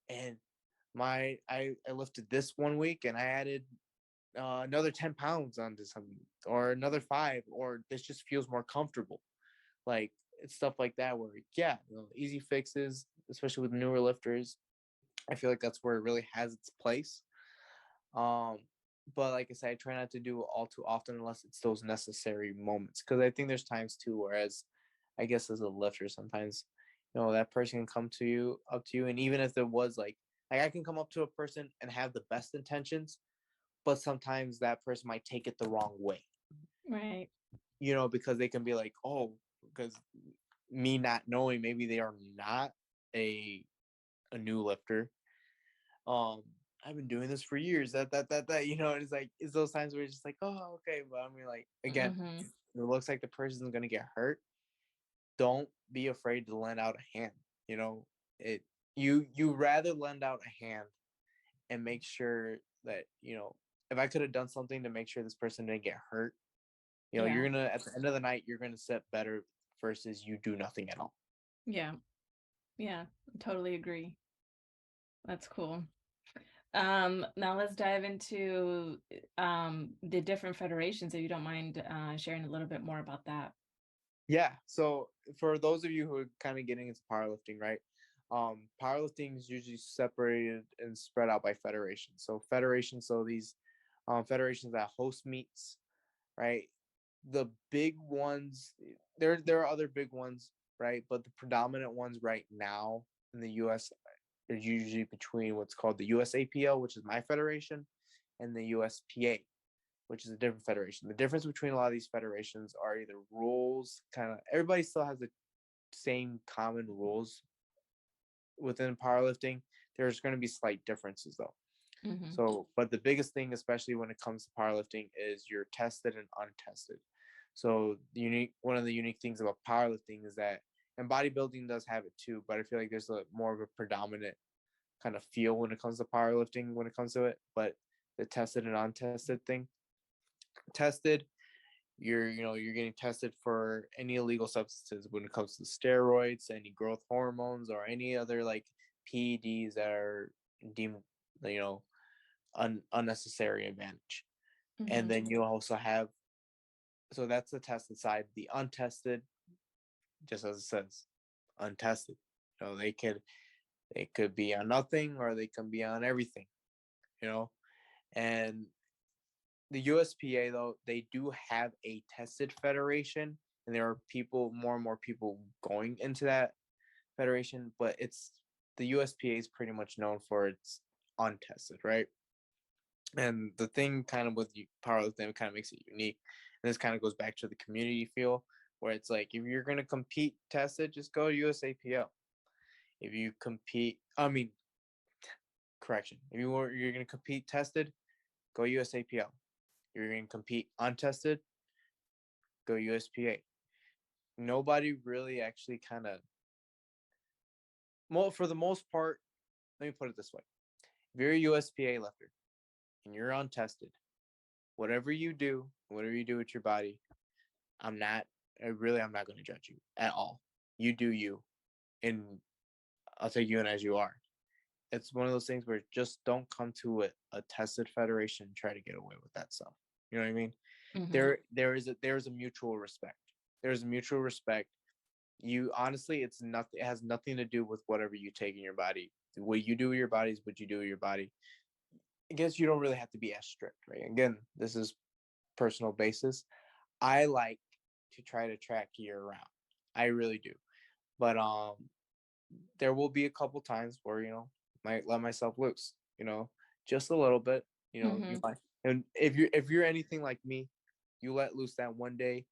and I lifted this one week, and I added another 10 pounds onto something, or another 5, or this just feels more comfortable. Like it's stuff like that where yeah, easy fixes, especially with newer lifters. I feel like that's where it really has its place. Um, but like I said, I try not to do it all too often unless it's those necessary moments. Because I think there's times too, whereas I guess as a lifter, sometimes that person can come to you up to you, and even if there was like I can come up to a person and have the best intentions, but sometimes that person might take it the wrong way. Right. Because they can be like, oh, because me not knowing, maybe they are not a new lifter. I've been doing this for years. And it's those times where it's just like, oh, okay. But I mean, like again, Mm-hmm. it looks like the person's gonna get hurt. Don't be afraid to lend out a hand. It you rather lend out a hand and make sure that if I could have done something to make sure this person didn't get hurt, Yeah. you're gonna at the end of the night you're gonna set better versus you do nothing at all. Yeah. Yeah. Totally agree. That's cool. Now let's dive into the different federations, if you don't mind sharing a little bit more about that. Yeah. So for those of you who are kind of getting into powerlifting, right? Powerlifting is usually separated and spread out by federations. So federations, so these federations that host meets, right? The big ones, there are other big ones, right? But the predominant ones right now in the US are usually between what's called the USAPL, which is my federation, and the USPA, which is a different federation. The difference between a lot of these federations are either rules, kind of everybody still has the same common rules within powerlifting. There's going to be slight differences though. Mm-hmm. So, but the biggest thing, especially when it comes to powerlifting, is you're tested and untested. So one of the unique things about powerlifting is that and bodybuilding does have it too, but I feel like there's a more of a predominant kind of feel when it comes to powerlifting when it comes to it. But the tested and untested thing, tested, you're getting tested for any illegal substances when it comes to steroids, any growth hormones, or any other like PEDs that are deemed, you know, unnecessary advantage. And then you also have, so that's the tested side. The untested, just as it says, untested. So they could be on nothing or they can be on everything, you know. And the USPA, though, they do have a tested federation, and there are more and more people going into that federation, but the USPA is pretty much known for its untested, right? And the thing kind of with powerlifting kind of makes it unique, and this kind of goes back to the community feel, where it's like, if you're going to compete tested, just go to USAPL. If you compete, correction, if you're going to compete tested, go USAPL. You're going to compete untested, go USPA. Nobody really actually kind of, for the most part, let me put it this way. If you're a USPA lifter and you're untested, whatever you do with your body, I'm not going to judge you at all. You do you, and I'll take you in as you are. It's one of those things where just don't come to a tested federation and try to get away with that stuff. You know what I mean? There's a mutual respect. There's a mutual respect. You honestly, it has nothing to do with whatever you take in your body. What you do with your body is what you do with your body. I guess you don't really have to be as strict, right? Again, this is personal basis. I like to try to track year round. I really do. But there will be a couple times where, might let myself loose, just a little bit, you might. And if you're anything like me, you let loose that one day,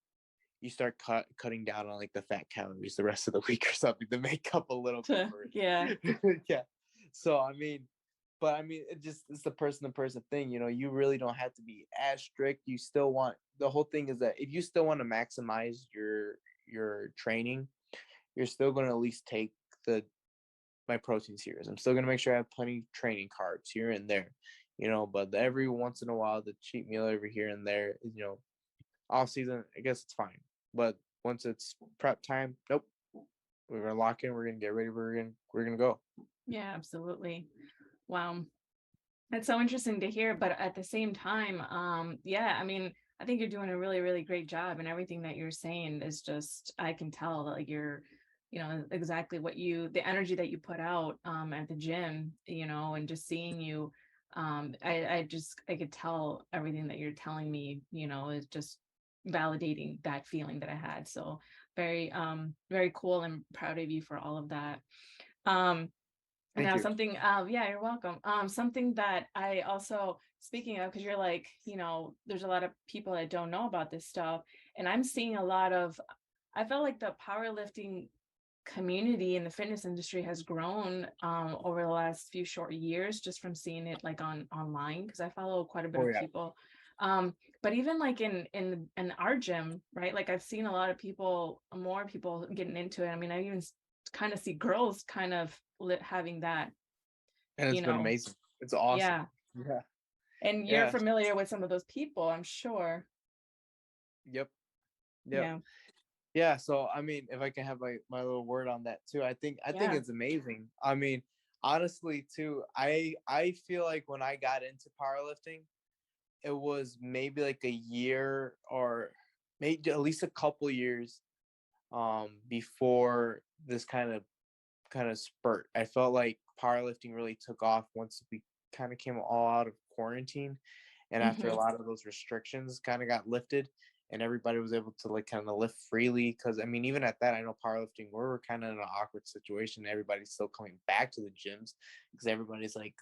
you start cutting down on like the fat calories the rest of the week or something to make up a little bit for it. Yeah. Yeah. So it's the person to person thing. You really don't have to be as strict. You still want, the whole thing is that if you still want to maximize your training, you're still going to at least take my protein series. I'm still going to make sure I have plenty of training carbs here and there, but every once in a while, the cheat meal over here and there, off season, I guess it's fine. But once it's prep time, nope. We're going to lock in. We're going to get ready. We're going to go. Yeah, absolutely. Wow. That's so interesting to hear. But at the same time, I think you're doing a really, really great job, and everything that you're saying is just, I can tell that you're, exactly the energy that you put out at the gym, and just seeing you, I could tell everything that you're telling me, is just validating that feeling that I had. So very, very cool, and proud of you for all of that. Thank Now you. something, yeah, you're welcome. Something that I also, speaking of, because you're like, there's a lot of people that don't know about this stuff, and I'm seeing a lot of, I felt like the powerlifting community in the fitness industry has grown over the last few short years, just from seeing it like online, because I follow quite a bit of people. But even like in our gym, right? Like I've seen a lot of more people getting into it. I mean, I even kind of see girls kind of having that, and it's been amazing. It's awesome. Yeah. And you're familiar with some of those people, I'm sure. Yep. Yeah. So I mean, if I can have my little word on that too, I think it's amazing. I mean, honestly too, I feel like when I got into powerlifting, it was maybe like a year or maybe at least a couple years before this kind of spurt. I felt like powerlifting really took off once we kind of came all out of quarantine, and after a lot of those restrictions kind of got lifted, and everybody was able to like kind of lift freely. Because I mean, even at that, I know powerlifting, we're kind of in an awkward situation. Everybody's still coming back to the gyms because everybody's like,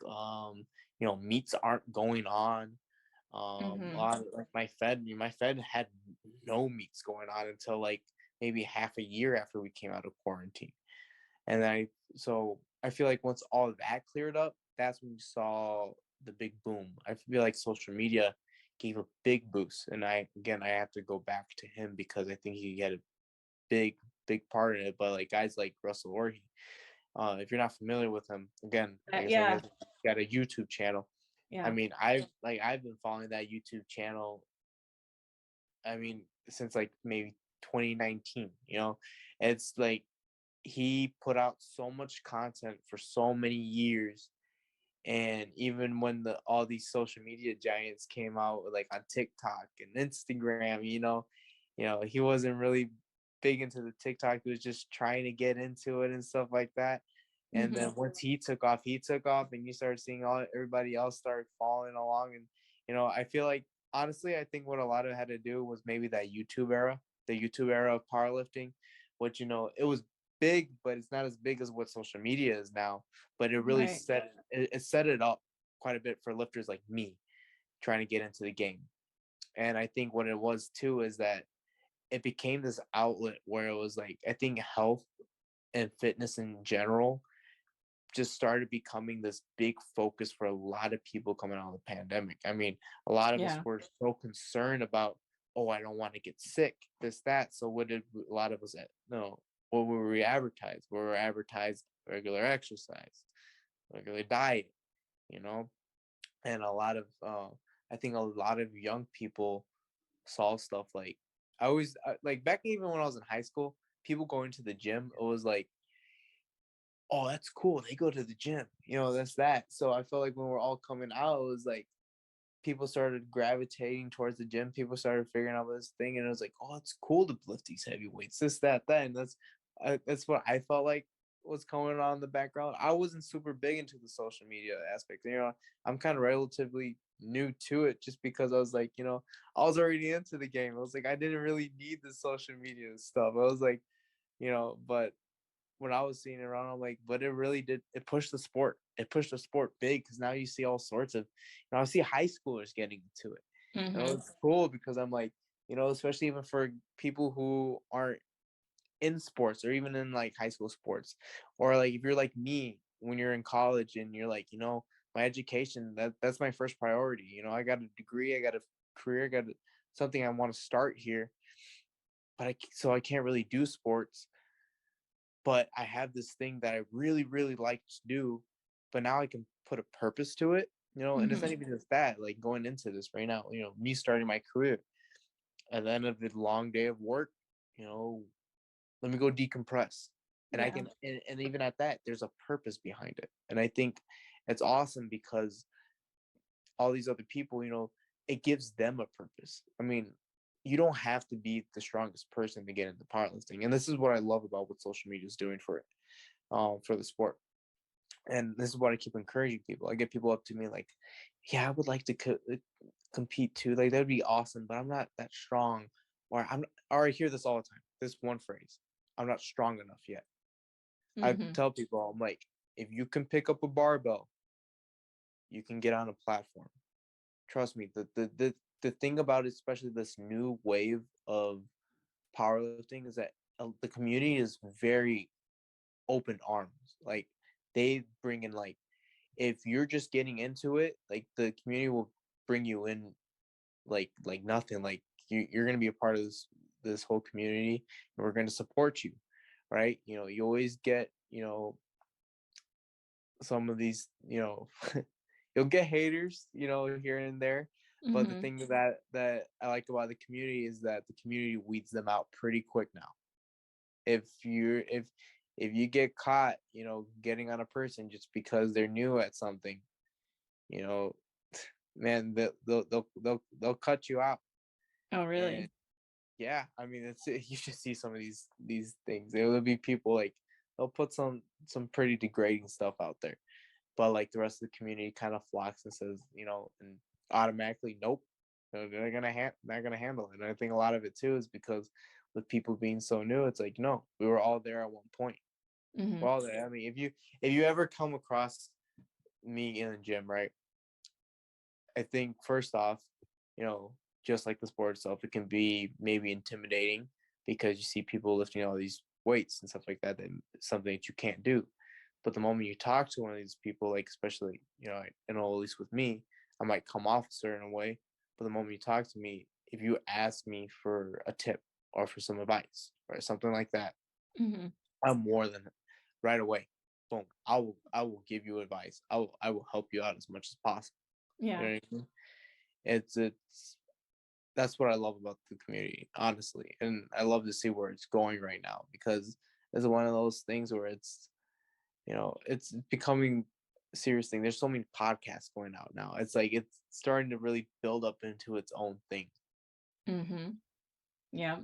meets aren't going on. A lot of, like my Fed had no meets going on until like maybe half a year after we came out of quarantine. And I feel like once all that cleared up, that's when we saw the big boom. I feel like social media gave a big boost. And I have to go back to him because I think he had a big big part in it. But like guys like Russell Orhe, if you're not familiar with him, again, like I said, Yeah. he's got a YouTube channel. I Yeah. mean, I've been following that YouTube channel. I mean, since like maybe 2019. It's like he put out so much content for so many years, and even when all these social media giants came out, like on TikTok and Instagram, he wasn't really big into the TikTok. He was just trying to get into it and stuff like that. And then once he took off, and you started seeing everybody else start following along. And I feel like, honestly, I think what a lot of it had to do was maybe that the YouTube era of powerlifting, which it was big, but it's not as big as what social media is now. But it really Right. set it up quite a bit for lifters like me trying to get into the game. And I think what it was too is that it became this outlet where it was like, I think health and fitness in general just started becoming this big focus for a lot of people coming out of the pandemic. I mean, a lot of us Yeah. were so concerned about, oh, I don't want to get sick, this, that. So what did a lot of us know? What were we advertised? We were advertised regular exercise, regular diet, you know? And I think a lot of young people saw stuff like, I always, like back even when I was in high school, people going to the gym, it was like, oh, that's cool. They go to the gym, that's that. So I felt like when we're all coming out, it was like people started gravitating towards the gym. People started figuring out this thing, and it was like, oh, it's cool to lift these heavy weights, this, that, that. And that's what I felt like was going on in the background. I wasn't super big into the social media aspect. I'm kind of relatively new to it just because I was like, I was already into the game. I was like, I didn't really need the social media stuff. I was like, but when I was seeing it around, I'm like, but it really did. It pushed the sport. It pushed the sport big because now you see all sorts of, I see high schoolers getting into it. It's cool because I'm like, especially even for people who aren't in sports or even in like high school sports, or like if you're like me when you're in college and you're like, my education, that's my first priority. I got a degree, I got a career, I got something I want to start here, but so I can't really do sports. But I have this thing that I really, really like to do, but now I can put a purpose to it, and it's not even just that, like going into this right now, me starting my career at the end of the long day of work, let me go decompress. And I Yeah. can, and even at that, there's a purpose behind it. And I think it's awesome because all these other people, it gives them a purpose. I mean, you don't have to be the strongest person to get into powerlifting. And this is what I love about what social media is doing for the sport. And this is what I keep encouraging people. I get people up to me like, yeah, I would like to compete too. Like, that'd be awesome, but I'm not that strong. Or I hear this all the time. This one phrase, I'm not strong enough yet. I tell people, I'm like, if you can pick up a barbell, you can get on a platform. Trust me, the thing about it, especially this new wave of powerlifting, is that the community is very open arms. Like, they bring in, like, if you're just getting into it, like, the community will bring you in like nothing. Like, you're going to be a part of this whole community, and we're going to support you, right? You always get some of these, you'll get haters, here and there. But the thing that I like about the community is that the community weeds them out pretty quick now. If you get caught, getting on a person just because they're new at something, man, they'll cut you out. Oh, And really? yeah, I mean, you should see some of these things. There will be people like, they'll put some pretty degrading stuff out there, but like the rest of the community kind of flocks and says, and automatically, nope, they're not gonna handle it. And I think a lot of it too is because with people being so new, it's like, no, we were all there at one point. We're all there. I mean, if you ever come across me in the gym, right? I think first off, just like the sport itself, it can be maybe intimidating because you see people lifting all these weights and stuff like that, something that you can't do. But the moment you talk to one of these people, like, especially, at least with me, I might come off a certain way. But the moment you talk to me, if you ask me for a tip or for some advice or something like that, I'm more than right away. Boom. I will give you advice. I will help you out as much as possible. You Yeah. know what I mean? It's that's what I love about the community, honestly. And I love to see where it's going right now, because it's one of those things where it's becoming a serious thing. There's so many podcasts going out now. It's like it's starting to really build up into its own thing. Mm-hmm. Yeah.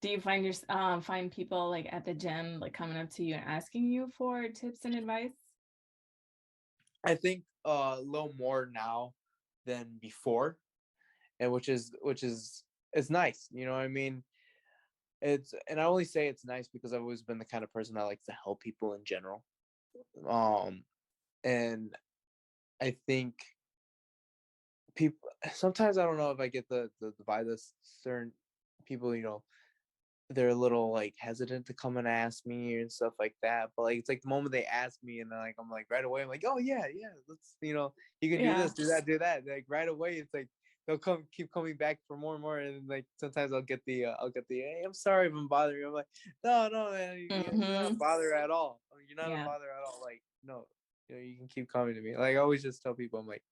Do you find people like at the gym like coming up to you and asking you for tips and advice? I think a little more now than before, and which is it's nice. You know what I mean? And I only say it's nice because I've always been the kind of person that likes to help people in general. Um, and I think people sometimes, I don't know if I get the vibe that certain people, they're a little like hesitant to come and ask me and stuff like that. But like it's like the moment they ask me, and then like I'm like right away, I'm like, oh yeah, yeah, let's you can do Yeah. this, do that. Like right away, it's like they'll keep coming back for more and more. And like sometimes I'll get the hey, I'm sorry if I'm bothering you. I'm like, no, man, you're not a Mm-hmm. bother at all. I mean, you're not a Yeah. bother at all. Like no, you can keep coming to me. Like I always just tell people, I'm like,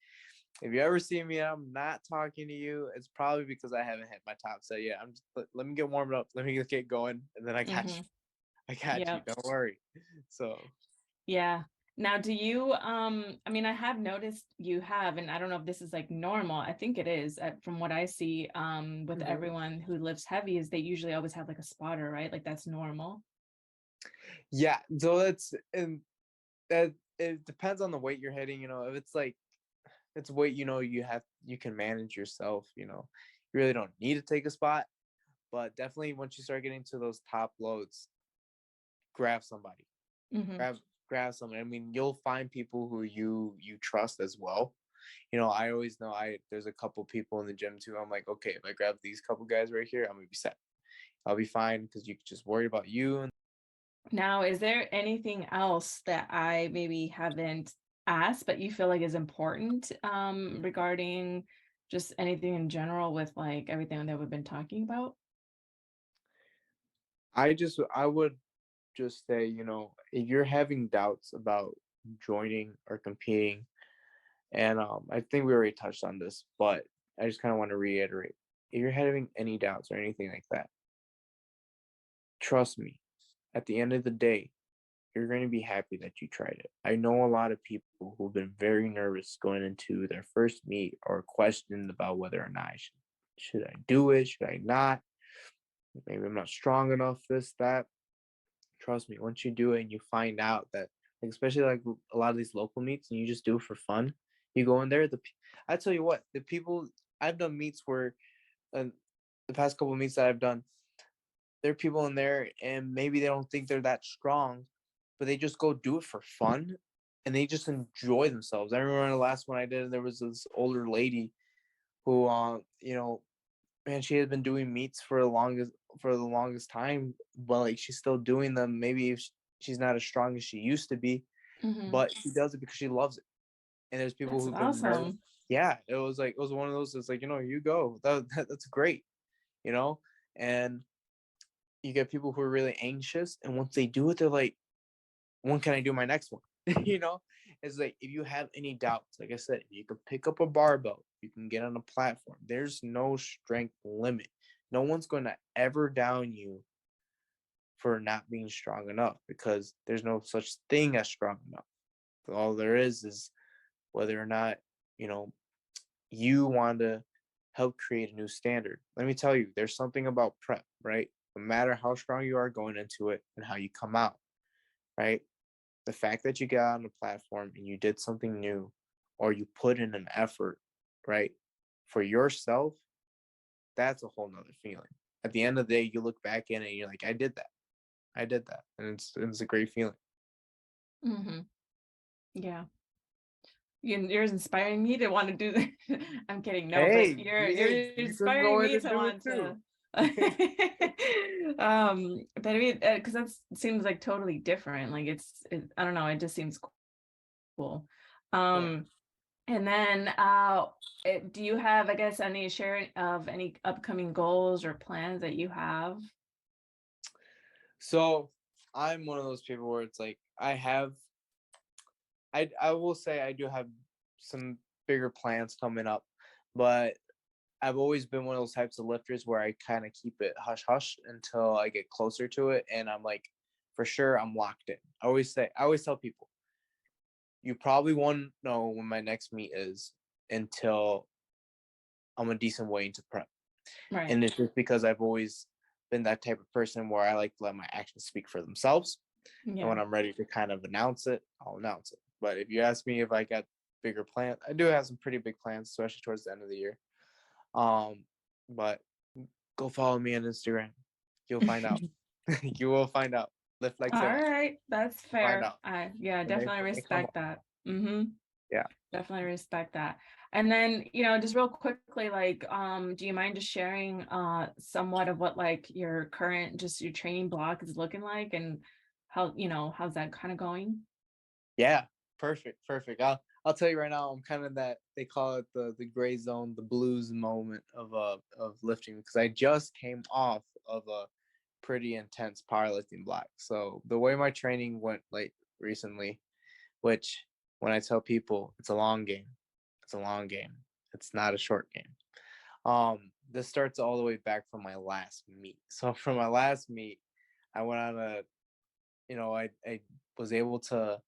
if you ever see me and I'm not talking to you, it's probably because I haven't hit my top set yet. I'm just let me get warmed up. Let me just get going, and then I got Mm-hmm. you. I got you. Yep. Don't worry. So Yeah. Now, do you, I mean, I have noticed you have, and I don't know if this is like normal. I think it is, from what I see, with Mhm. everyone who lifts heavy, is they usually always have like a spotter, right? Like that's normal. yeah, so and that it depends on the weight you're hitting. If it's like it's weight, you can manage yourself. You really don't need to take a spot, but definitely once you start getting to those top loads, grab somebody. Mm-hmm. Grab somebody. I mean, you'll find people who you trust as well. I always know there's a couple people in the gym too. I'm like, okay, if I grab these couple guys right here, I'm gonna be set. I'll be fine because you just worry about you. And Now, is there anything else that I maybe haven't asked, but you feel like is important, regarding just anything in general with like everything that we've been talking about? I would just say, if you're having doubts about joining or competing, and I think we already touched on this, but I just kind of want to reiterate: if you're having any doubts or anything like that, trust me. At the end of the day, you're going to be happy that you tried it. I know a lot of people who've been very nervous going into their first meet or questioned about whether or not should I do it, should I not? Maybe I'm not strong enough, this, that. Trust me, once you do it and you find out that, like, especially like a lot of these local meets, and you just do it for fun, you go in there. I tell you what, the people I've done meets where, uh, the past couple of meets that I've done, there are people in there and maybe they don't think they're that strong, but they just go do it for fun and they just enjoy themselves. I remember the last one I did, there was this older lady who, man, she had been doing meets for the longest time, but like she's still doing them. Maybe if she's not as strong as she used to be, Mm-hmm. but she does it because she loves it. And there's people That's who've been nervous. awesome. Yeah, it was one of those. It's like, you go. That's great, you know. And you get people who are really anxious, and once they do it, they're like, when can I do my next one? you know, it's like if you have any doubts, like I said, you can pick up a barbell, you can get on a platform. There's no strength limit. No one's going to ever down you for not being strong enough, because there's no such thing as strong enough. All there is whether or not, you know, you want to help create a new standard. Let me tell you, there's something about prep, right? No matter how strong you are going into it and how you come out, right? The fact that you got on the platform and you did something new, or you put in an effort, right, for yourself, that's a whole nother feeling. At the end of the day, you look back in it and you're like, I did that, and it's a great feeling. Mm-hmm. Yeah. You're inspiring me to want to do that. I'm kidding. No, but Hey, you're you can inspiring go in me and to do it want too. to. But I mean, because that seems like totally different. Like I don't know. It just seems cool. Yeah. Um, and then, do you have, I guess, any sharing of any upcoming goals or plans that you have? So I'm one of those people where it's like I will say I do have some bigger plans coming up, but I've always been one of those types of lifters where I kind of keep it hush hush until I get closer to it, and I'm like, for sure, I'm locked in. I always tell people, you probably won't know when my next meet is until I'm a decent way into prep. Right. And it's just because I've always been that type of person where I like to let my actions speak for themselves. And when I'm ready to kind of announce it, I'll announce it. But if you ask me if I got bigger plans, I do have some pretty big plans, especially towards the end of the year. But go follow me on Instagram. You'll find out. You will find out. Lift like All that. right, that's Find fair. out. Yeah, When definitely they come respect up. that. Mm-hmm. Yeah. Definitely respect that. And then, just real quickly, like, do you mind just sharing somewhat of what like your current, just your training block is looking like, and how, how's that kind of going? Yeah. Perfect. I'll tell you right now, I'm kind of that, they call it the gray zone, the blues moment of lifting, because I just came off of a pretty intense powerlifting block. So the way my training went like recently, which when I tell people it's a long game, it's a long game. It's not a short game. This starts all the way back from my last meet. So from my last meet, I went on I was able to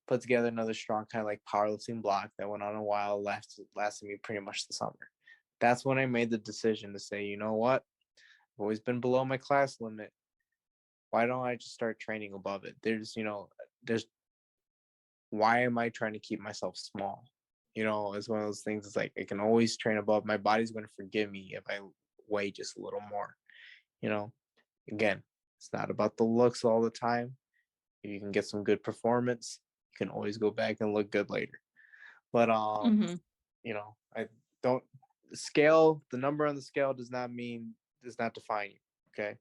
put together another strong kind of like powerlifting block that went on a while, lasted me pretty much the summer. That's when I made the decision to say, you know what? I've always been below my class limit. Why don't I just start training above it? There's why am I trying to keep myself small? It's one of those things. It's like I can always train above. My body's going to forgive me if I weigh just a little more. Again, it's not about the looks all the time. If you can get some good performance, you can always go back and look good later. But I don't scale. The number on the scale does not define you. Okay,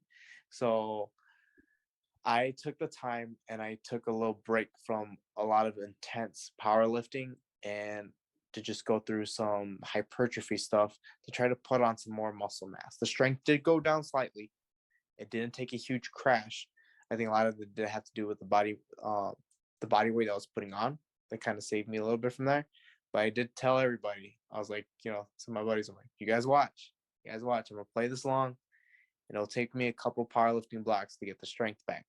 so I took the time and I took a little break from a lot of intense powerlifting and to just go through some hypertrophy stuff to try to put on some more muscle mass. The strength did go down slightly. It didn't take a huge crash. I think a lot of it did have to do with the body weight I was putting on. That kind of saved me a little bit from there. But I did tell everybody, I was like, to my buddies, I'm like, you guys watch. I'm gonna play this long. It'll take me a couple powerlifting blocks to get the strength back.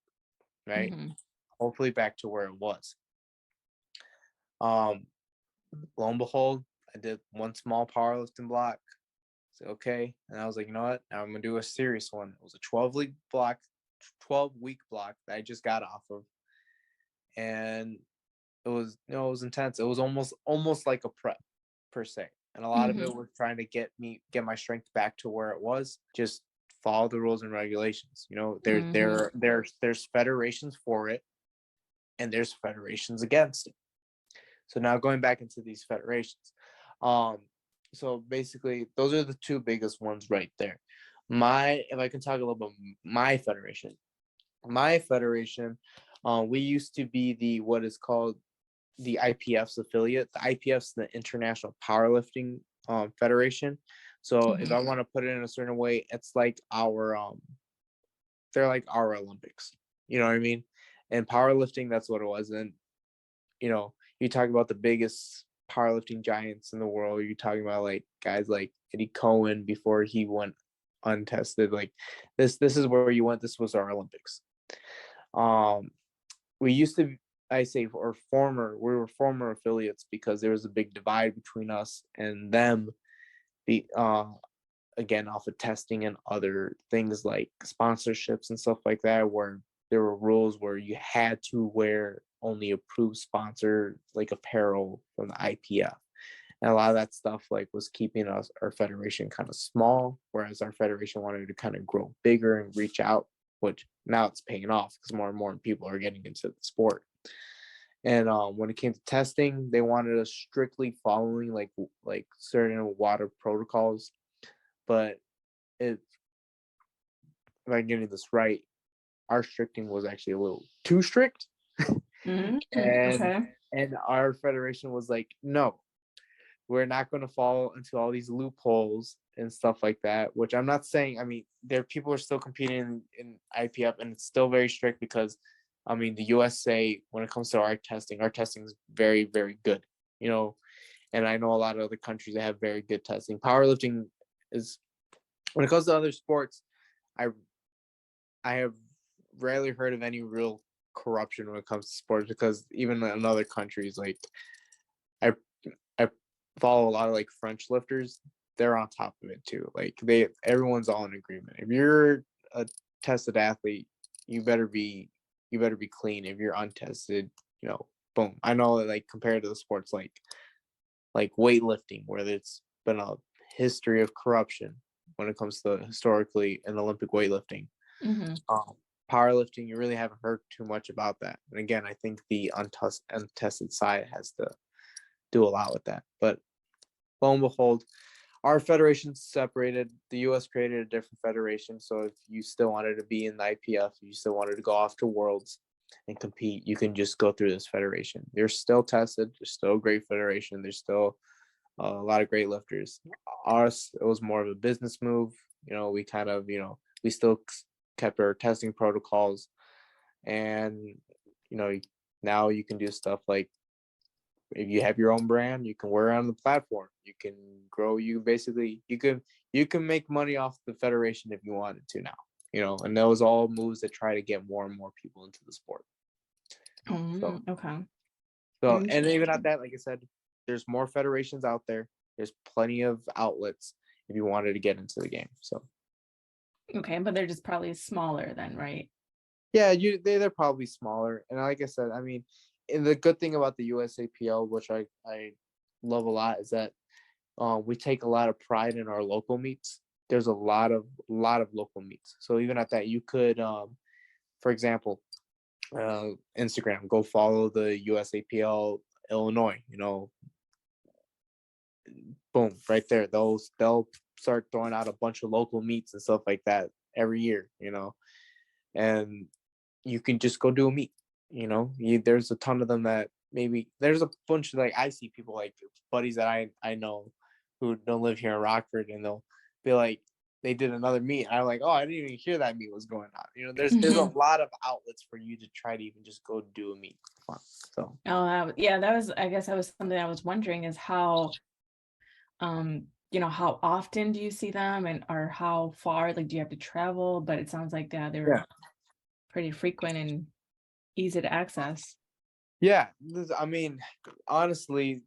Right? Mm-hmm. Hopefully back to where it was. Lo and behold, I did one small powerlifting block. So okay, and I was like, you know what? Now I'm gonna do a serious one. It was a 12-week block that I just got off of, and it was intense. It was almost like a prep per se, and a lot of it was trying to get my strength back to where it was. Just follow the rules and regulations. There's federations for it, and there's federations against it. So now going back into these federations, so basically those are the two biggest ones right there. If I can talk a little bit, my federation, we used to be what is called the IPF's affiliate. The IPF's the International Powerlifting Federation. So if I want to put it in a certain way, it's like they're like our Olympics. You know what I mean? And powerlifting, that's what it was. And you talk about the biggest powerlifting giants in the world. You're talking about like guys like Eddie Cohen before he went untested. Like this is where you went. This was our Olympics. We used to, we were former affiliates because there was a big divide between us and them. Again, off of testing and other things like sponsorships and stuff like that, where there were rules where you had to wear only approved sponsor like apparel from the IPF. And a lot of that stuff like was keeping our federation kind of small, whereas our federation wanted to kind of grow bigger and reach out, which now it's paying off because more and more people are getting into the sport. And when it came to testing, they wanted us strictly following like certain water protocols. But if I'm getting this right, our stricting was actually a little too strict. And our federation was like, no, we're not going to fall into all these loopholes and stuff like that, which I'm not saying. I mean, people are still competing in IPF, and it's still very strict because I mean, the USA, when it comes to our testing is very, very good, you know, and I know a lot of other countries that have very good testing. Powerlifting is, when it comes to other sports, I have rarely heard of any real corruption when it comes to sports, because even in other countries, like I I follow a lot of like French lifters, they're on top of it too. Like everyone's all in agreement. If you're a tested athlete, you better be clean. If you're untested, you know, boom. I know that, like, compared to the sports like weightlifting, where there's been a history of corruption when it comes to historically in Olympic weightlifting. Mm-hmm. Powerlifting, you really haven't heard too much about that. And again, I think the untested side has to do a lot with that. But lo and behold, our federation's separated. The US created a different federation. So if you still wanted to be in the IPF, you still wanted to go off to Worlds and compete, you can just go through this federation. You're still tested. There's still a great federation. There's still a lot of great lifters. Ours, it was more of a business move. You know, we kind of, you know, we still kept our testing protocols, and, you know, now you can do stuff like, if you have your own brand, you can wear it on the platform. You can grow. You can make money off the federation if you wanted to now. You know, and those all moves that try to get more and more people into the sport. Okay. So, and even at that, like I said, there's more federations out there. There's plenty of outlets if you wanted to get into the game. So. Okay, but they're just probably smaller then, right? Yeah, they're probably smaller. And like I said, I mean, and the good thing about the USAPL, which I love a lot, is that we take a lot of pride in our local meets. There's a lot of local meets. So even at that, you could, for example, Instagram, go follow the USAPL Illinois. You know, boom, right there. They'll start throwing out a bunch of local meets and stuff like that every year. You know, and you can just go do a meet. You know, there's a ton of them that maybe there's a bunch of, like, I see people like buddies that I know who don't live here in Rockford, and they'll be like, they did another meet. I'm like, oh, I didn't even hear that meet was going on. You know, there's a lot of outlets for you to try to even just go do a meet. So. Yeah, I guess that was something I was wondering, is how, you know, how often do you see them, or how far, like, do you have to travel? But it sounds like they're pretty frequent and easy to access. Yeah, I mean, honestly,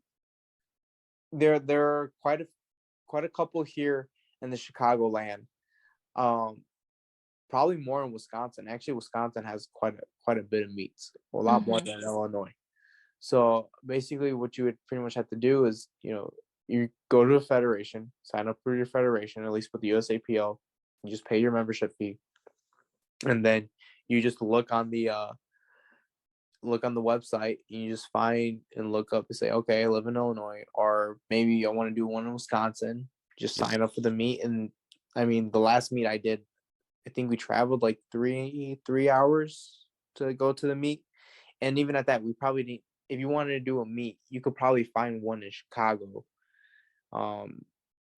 there are quite a couple here in the Chicagoland. Probably more in Wisconsin. Actually, Wisconsin has quite a bit of meets, a lot more than Illinois. So basically, what you would pretty much have to do is, you know, you go to a federation, sign up for your federation, at least with the USAPL. You just pay your membership fee, and then you just look on the website. You just find and look up and say, okay, I live in Illinois, or maybe I want to do one in Wisconsin. Just sign up for the meet. And I mean, the last meet I did, I think we traveled like three hours to go to the meet. And even at that, we probably didn't, if you wanted to do a meet, you could probably find one in Chicago.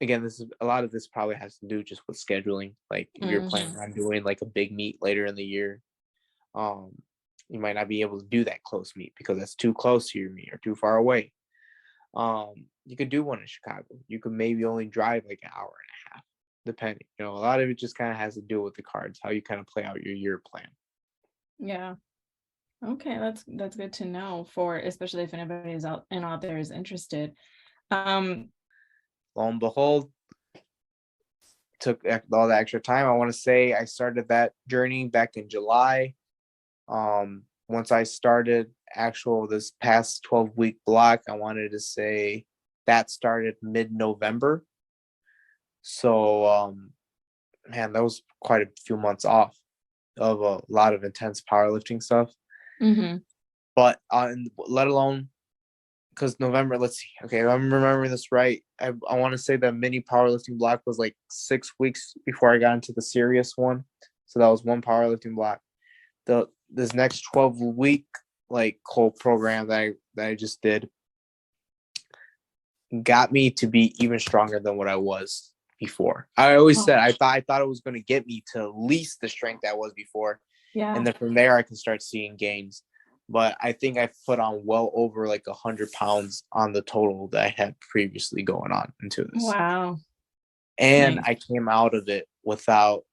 Again, a lot of this probably has to do just with scheduling. Like, if you're planning on doing like a big meet later in the year, you might not be able to do that close meet because that's too close to your meet or too far away. You could do one in Chicago. You could maybe only drive like an hour and a half, depending. You know, a lot of it just kind of has to do with the cards, how you kind of play out your year plan. Yeah. Okay, that's good to know, for especially if anybody's out there is interested. Lo and behold, took all the extra time. I want to say I started that journey back in July. Once I started this past 12-week block, I wanted to say that started mid-November. So, man, that was quite a few months off of a lot of intense powerlifting stuff. But let alone, because November, let's see. Okay, if I'm remembering this right, I want to say the mini powerlifting block was like 6 weeks before I got into the serious one. So that was one powerlifting block. This next 12-week like whole program that I just did got me to be even stronger than what I was before. I always said I thought it was going to get me to at least the strength I was before. Yeah. And then from there I can start seeing gains. But I think I've put on well over like 100 pounds on the total that I had previously going on into this. Wow. And Nice. I came out of it without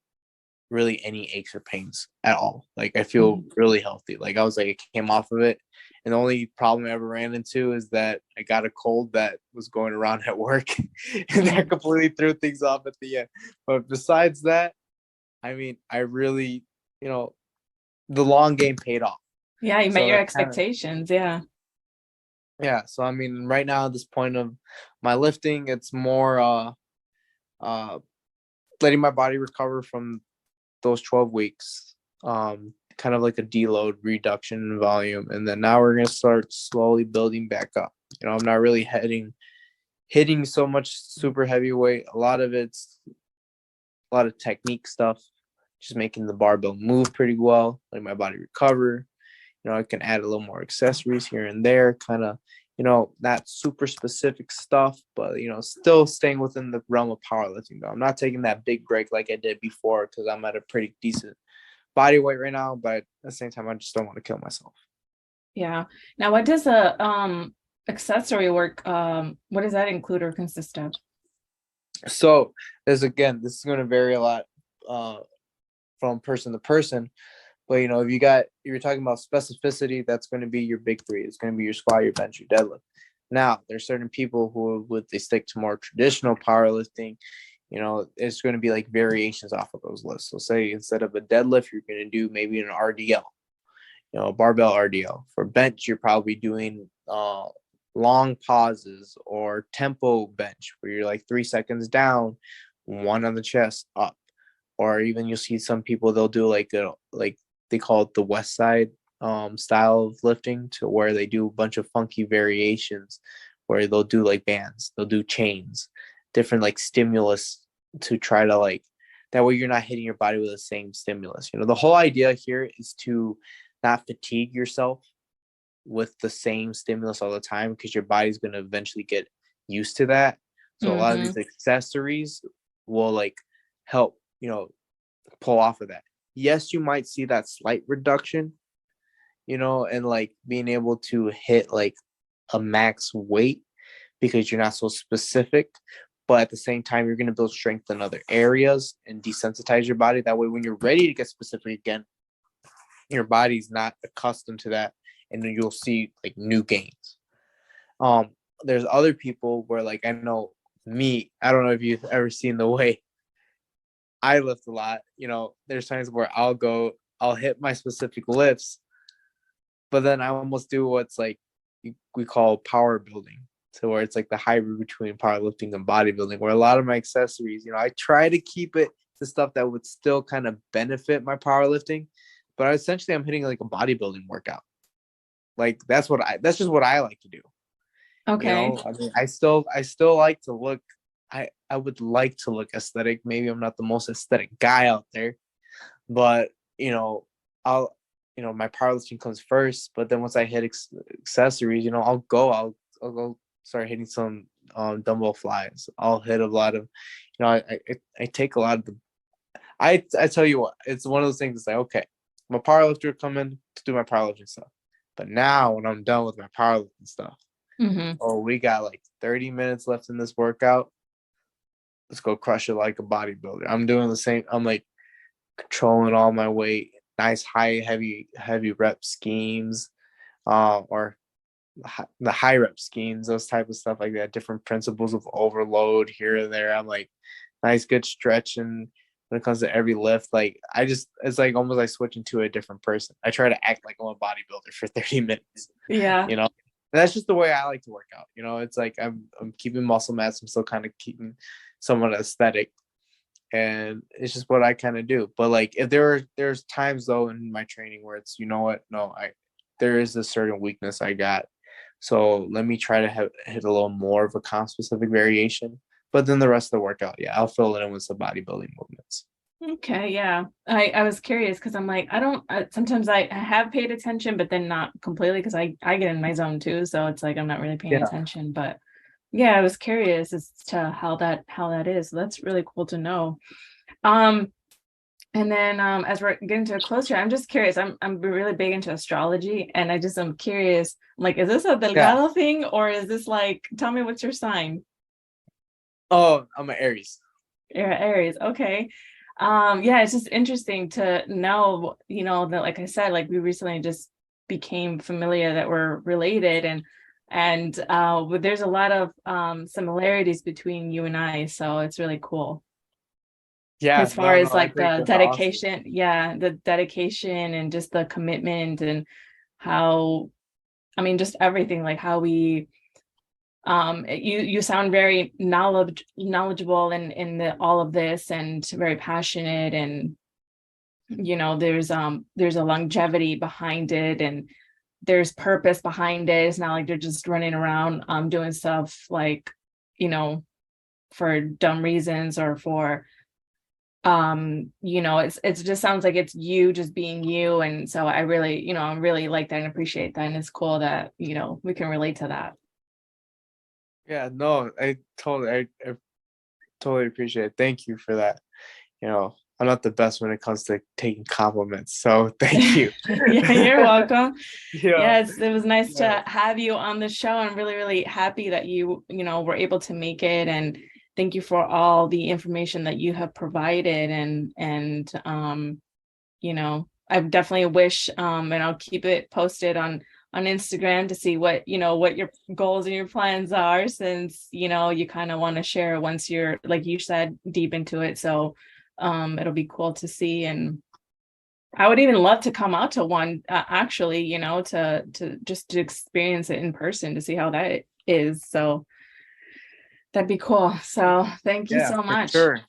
really any aches or pains at all. Like I feel really healthy. Like I was like, I came off of it. And the only problem I ever ran into is that I got a cold that was going around at work and that completely threw things off at the end. But besides that, I mean, I really, you know, the long game paid off. Yeah, you met So your that's kinda, expectations. Yeah. yeah. So I mean, right now at this point of my lifting, it's more letting my body recover from those 12 weeks, kind of like a deload reduction in volume. And then now we're going to start slowly building back up. You know, I'm not really hitting so much super heavyweight. A lot of it's a lot of technique stuff, just making the barbell move pretty well, letting my body recover. You know, I can add a little more accessories here and there, kind of, you know, not super specific stuff, but, you know, still staying within the realm of powerlifting, though. I'm not taking that big break like I did before because I'm at a pretty decent body weight right now, but at the same time, I just don't want to kill myself. Yeah. Now, what does a accessory work, what does that include or consist of? So this is going to vary a lot from person to person. But, you know, if you're talking about specificity, that's going to be your big three. It's going to be your squat, your bench, your deadlift. Now, there's certain people who they stick to more traditional powerlifting. You know, it's going to be like variations off of those lists. So say instead of a deadlift, you're going to do maybe an RDL, you know, a barbell RDL. For bench, you're probably doing long pauses or tempo bench where you're like 3 seconds down, one on the chest up. Or even you'll see some people, they'll do like they call it the West Side style of lifting, to where they do a bunch of funky variations where they'll do like bands, they'll do chains, different like stimulus to try to like, that way you're not hitting your body with the same stimulus. You know, the whole idea here is to not fatigue yourself with the same stimulus all the time, because your body's going to eventually get used to that. So a lot of these accessories will like help, you know, pull off of that. Yes, you might see that slight reduction, you know, and like being able to hit like a max weight because you're not so specific. But at the same time, you're going to build strength in other areas and desensitize your body. That way, when you're ready to get specific again, your body's not accustomed to that, and then you'll see like new gains. There's other people where, like, I know me, I don't know if you've ever seen the way I lift a lot. You know, there's times where I'll hit my specific lifts, but then I almost do what's like we call power building. So where it's like the hybrid between powerlifting and bodybuilding, where a lot of my accessories, you know, I try to keep it to stuff that would still kind of benefit my powerlifting, but essentially I'm hitting like a bodybuilding workout. Like that's just what I like to do. Okay. You know, I mean, I still like to look, I would like to look aesthetic. Maybe I'm not the most aesthetic guy out there, but you know, my powerlifting comes first, but then once I hit accessories, you know, I'll go start hitting some dumbbell flies. I'll hit a lot of, you know, I take a lot of the, I tell you what, it's one of those things. It's like, okay, I'm a powerlifter coming to do my powerlifting stuff, but now when I'm done with my powerlifting stuff, oh, we got like 30 minutes left in this workout. Let's go crush it like a bodybuilder. I'm doing the same. I'm like controlling all my weight, nice high heavy rep schemes, or the high rep schemes, those type of stuff like that. Different principles of overload here and there. I'm like nice good stretching when it comes to every lift. Like it's like almost like switching to a different person. I try to act like I'm a bodybuilder for 30 minutes. Yeah. You know, and that's just the way I like to work out. You know, it's like I'm keeping muscle mass. I'm still kind of keeping somewhat aesthetic, and it's just what I kind of do. But like if there's times though in my training where it's, you know what, no, there is a certain weakness I got, so let me try to hit a little more of a comp specific variation. But then the rest of the workout, yeah, I'll fill it in with some bodybuilding movements. Okay, yeah. I was curious because I'm like, sometimes I have paid attention, but then not completely, because I get in my zone too. So it's like I'm not really paying attention. But yeah, I was curious as to how that is. So that's really cool to know. And then as we're getting to a close here, I'm just curious. I'm really big into astrology, and I'm curious, like, is this a Yeah. Delgado thing, or is this like, tell me what's your sign? Oh, I'm an Aries. You're Aries. Okay. Yeah, it's just interesting to know, that, like I said, like we recently just became familiar that we're related, and but there's a lot of similarities between you and I, so it's really cool. Yeah, As far no, no, as I like think the that's awesome. dedication, yeah, the dedication and just the commitment, and how, I mean, just everything, like how we you sound very knowledgeable in all of this, and very passionate, and there's a longevity behind it, and there's purpose behind it. It's not like they're just running around doing stuff like, for dumb reasons, or for it just sounds like it's you just being you. And so I really, I really like that and appreciate that, and it's cool that we can relate to that. Yeah, no, I totally appreciate it. Thank you for that. I'm not the best when it comes to taking compliments, so thank you. Yeah, you're welcome. Yeah, Yes, it was nice yeah, to have you on the show. I'm really, really happy that were able to make it, and thank you for all the information that you have provided. And I definitely wish, and I'll keep it posted on Instagram to see what your goals and your plans are, since you kind of want to share once you're, like you said, deep into it. So it'll be cool to see. And I would even love to come out to one, actually, to just to experience it in person, to see how that is. So that'd be cool. So thank you yeah, so for much. sure.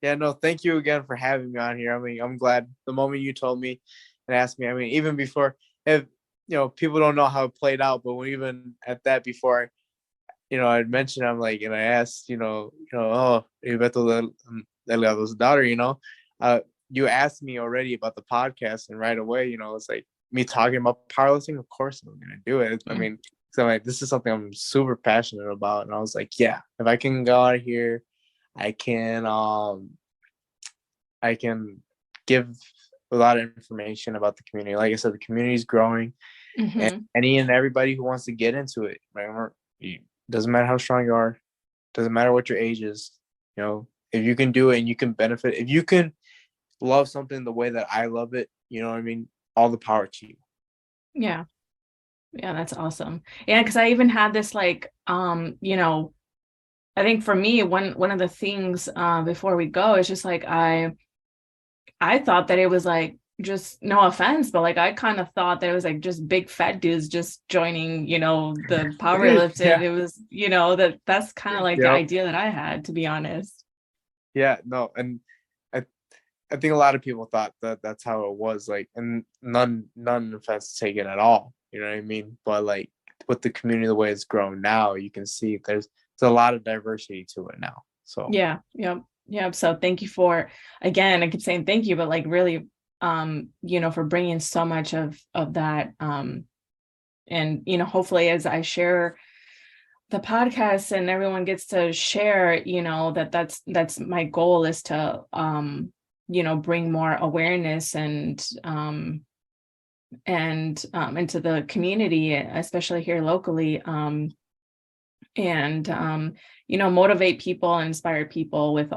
Yeah, no, thank you again for having me on here. I mean, I'm glad the moment you told me and asked me. I mean, even before, if people don't know how it played out, but when even at that before, I'd mentioned, I'm like, and I asked, oh, Beto Delgado's daughter, you asked me already about the podcast, and right away, it's like me talking about powerlifting. Of course, I'm gonna do it. I Mm. mean, so like, this is something I'm super passionate about, and I was like, yeah, if I can go out here, I can, I can give a lot of information about the community. Like I said, the community is growing, and Mhm. any and everybody who wants to get into it, right? Doesn't matter how strong you are, doesn't matter what your age is. If you can do it and you can benefit, if you can love something the way that I love it, you know what I mean? All the power to you. Yeah. Yeah, that's awesome. Yeah, because I even had this, like, I think for me, one of the things before we go is just like, I thought that it was like, just, no offense, but like I kind of thought that it was like just big fat dudes just joining, the power lift, and Yeah. it was, that's kind of like the Yep. idea that I had, to be honest. Yeah. No. And I, I think a lot of people thought that that's how it was. Like, and none offense taken at all. You know what I mean? But like, with the community the way it's grown now, you can see there's a lot of diversity to it now. So Yeah, yep, yep. So thank you for, again, I keep saying thank you, but like really, for bringing so much of that, and hopefully as I share the podcast and everyone gets to share, that's my goal, is to bring more awareness and into the community, especially here locally, and motivate people and inspire people with